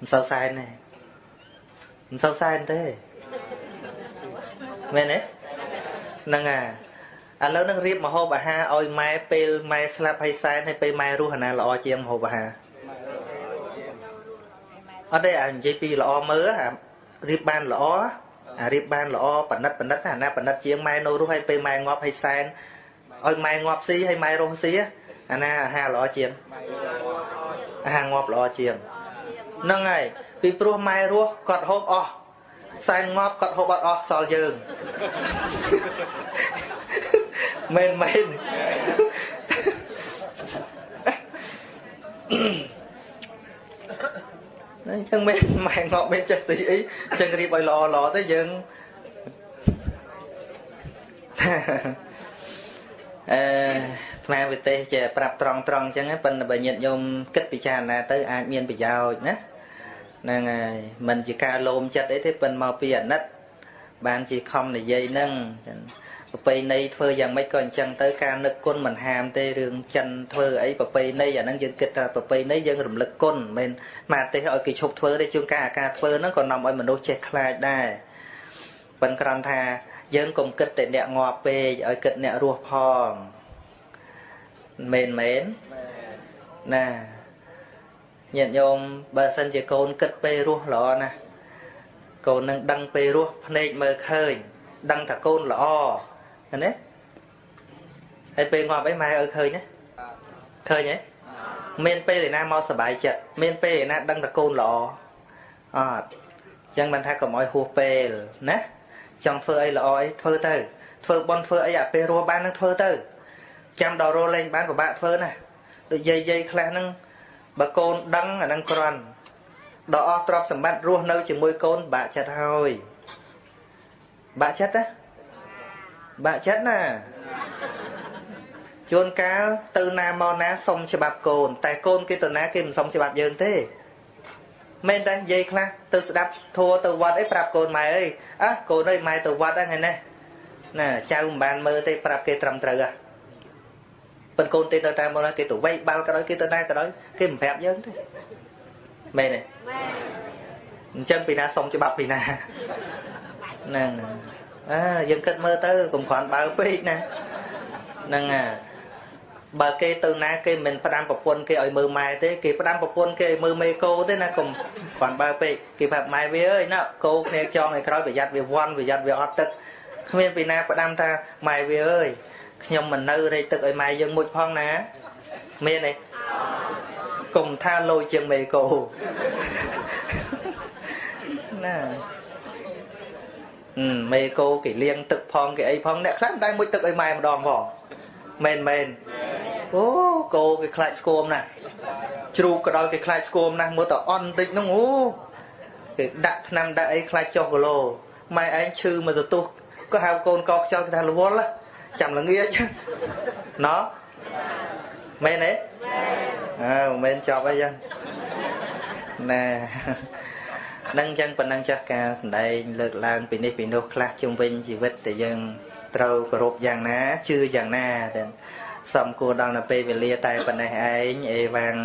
sâu sai này sâu sai thế mẹ này năng lớn năng riệp mà hô bà ha ôi mai pel mai slap hay sai hay pel mai ru hà na lọ chiêm hô bà ha ở đây JP lọ mớ hả riệp ban lọ រៀបបានល្អប៉និតអាណាប៉និតជាងម៉ែនៅរស់ឲ្យពេលម៉ែងាប់ឲ្យសែនឲ្យម៉ែងាប់ស៊ីឲ្យម៉ែរស់ស៊ីអាណាអាហារល្អជាងអាហារងាប់ល្អជាងហ្នឹងហើយពីព្រោះម៉ែរស់គាត់ហូបអស់សែនងាប់គាត់ហូបអត់អស់សល់យើងមែនអញ្ចឹងមែនម៉ែងាប់មានចេះទីអីអញ្ចឹងរៀបឲ្យល្អទៅយើងស្មាវិទេសចេះប្រាប់ត្រង់អញ្ចឹងប៉ុន្តែបើញាតិញោមគិតពិចារណាទៅអាចមានប្រយោជន៍ណាហ្នឹងហើយមិនជាការលោមចិត្តអីទេប៉ុន្តែមកពីអាណិតបានជាខំនិយាយហ្នឹងប្រពៃណីធ្វើយ៉ាងម៉េចក៏អញ្ចឹងទៅការនឹកគុណមិនហាមទេរឿងចិនធ្វើអីប្រពៃណីអាហ្នឹងយើងគិតថាប្រពៃណីយើងរំលឹកគុណមិនមែនទេឲ្យគេឈប់ធ្វើទេជួនកាលអាការធ្វើហ្នឹងក៏នាំឲ្យមនុស្សចេះខ្លាចដែរប៉ុន្តែគ្រាន់ថាយើងកុំគិតតែអ្នកងាប់ពេកឲ្យគិតអ្នករស់ផងមែនណាញាតិញោមបើសិនជាកូនគិតពេលរស់ល្អណាស់កូននឹងដឹងពេលរស់ភ្នែកមើលឃើញដឹងថាកូនល្អណាហើយពេលងាប់អីម៉ែឲ្យឃើញណាឃើញហ៎មានពេលឯណាមកសុបាយចិត្តមានពេលឯណាដឹងថាកូនល្អអត់អញ្ចឹងបានថាកុំឲ្យហួសពេលណាចង់ធ្វើអីល្អអីធ្វើទៅធ្វើបន់ធ្វើអីអាពេលរស់បាននឹងធ្វើទៅចាំដល់រស់លេងបានពិបាកធ្វើណាដូចយាយខ្លះហ្នឹងបើកូនដឹងអាហ្នឹងគ្រាន់ដល់អស់ទ្រព្យសម្បត្តិរស់នៅជាមួយកូនបាក់ចិត្តហើយបាក់ចិត្តណាបាក់ចិត្តណាជួនកាលទៅណាមកណាសុំច្បាប់កូនតែកូនគេទៅណាគេមិនសុំច្បាប់យើងទេមែនតែយាយខ្លះទៅស្ដាប់ធัวទៅវត្តអីប្រាប់កូនម៉ែអើយកូនអើយម៉ែទៅវត្តហ្នឹងហ្នឹងណាចៅមិនបានមើលទេប្រាប់គេត្រឹមត្រូវហ่ะប៉ុន្តែកូនទេទៅតាមមកណាគេទៅវៃបាល់ក៏ដោយគេទៅណាក៏ដោយគេមិនប្រាប់យើងទេមែនទេអញ្ចឹងពីណាសុំច្បាប់ពីណាហ្នឹងយើងគិតមើលទៅកុំគ្រាន់បើពេកណាហ្នឹងបើគេទៅណាគេមិនផ្ដាំប្រពន្ធគេឲ្យមើលម៉ែទេគេផ្ដាំប្រពន្ធគេឲ្យមើលមេកោទេណាកុំគ្រាន់បើពេកគេប្រាប់ម៉ែវាអើយណាកោគ្នាចងឲ្យក្រោយប្រយ័ត្នវាវាន់ប្រយ័ត្នវាអត់ទឹកគ្មានពីណាផ្ដាំថាម៉ែវាអើយខ្ញុំមិននៅរែកទឹកឲ្យម៉ែយើងមុជផងណាមានទេកុំថាលុយជាងមេកោណាមេកោគេលាងទឹកផងគេអីផងអ្នកខ្លះមិនដែរមុជទឹកឲ្យម៉ែម្ដងផងមែនអូកោគេខ្លាចស្គមណាស់ជ្រូកក៏ដោយគេខ្លាចស្គមណាស់មើលតអន់តិចហ្នឹងអូគេដាក់ថ្នាំដាក់អីខ្លាចចុះគីឡូម៉ែឯងឈឺមកទទុះក៏ហៅកូនកោខ្យល់គេថារវល់ចាំល្ងាចណោះមែនទេមិនមែនចប់អីចឹងណានឹងចឹងប៉ុណ្ណឹងចាស់ការសម្ដែងលើកឡើងពីនេះពីនោះខ្លះជុំវិញជីវិតដែលយើងត្រូវគោរពយ៉ាងណាជឿយ៉ាងណាដែលសំគួរដល់នៅពេលវេលាតែប៉ុណ្ណេះឯងអេវ៉ាំង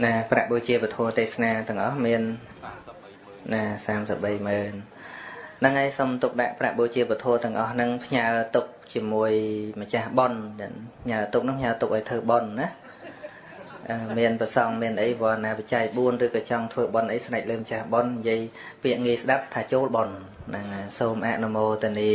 ណាប្រាក់បូជាពធទេសនាទាំងអស់មានណា330000ហ្នឹងហើយសូមទុកដាក់ប្រាក់បូជាពធទាំងអស់ហ្នឹងផ្ញើទុកជាមួយម្ចាស់ប៉ុនផ្ញើទុកហ្នឹងផ្ញើទុកឲ្យធ្វើប៉ុនណាមានប្រសងមានអីវណ្ណាបច្ច័យ4ឬក៏ចង់ធ្វើប៉ុនអីស្នែកលើម្ចាស់ប៉ុននិយាយពាក្យងាយស្ដាប់ថាចូលប៉ុនហ្នឹងសូមអនុមោទនា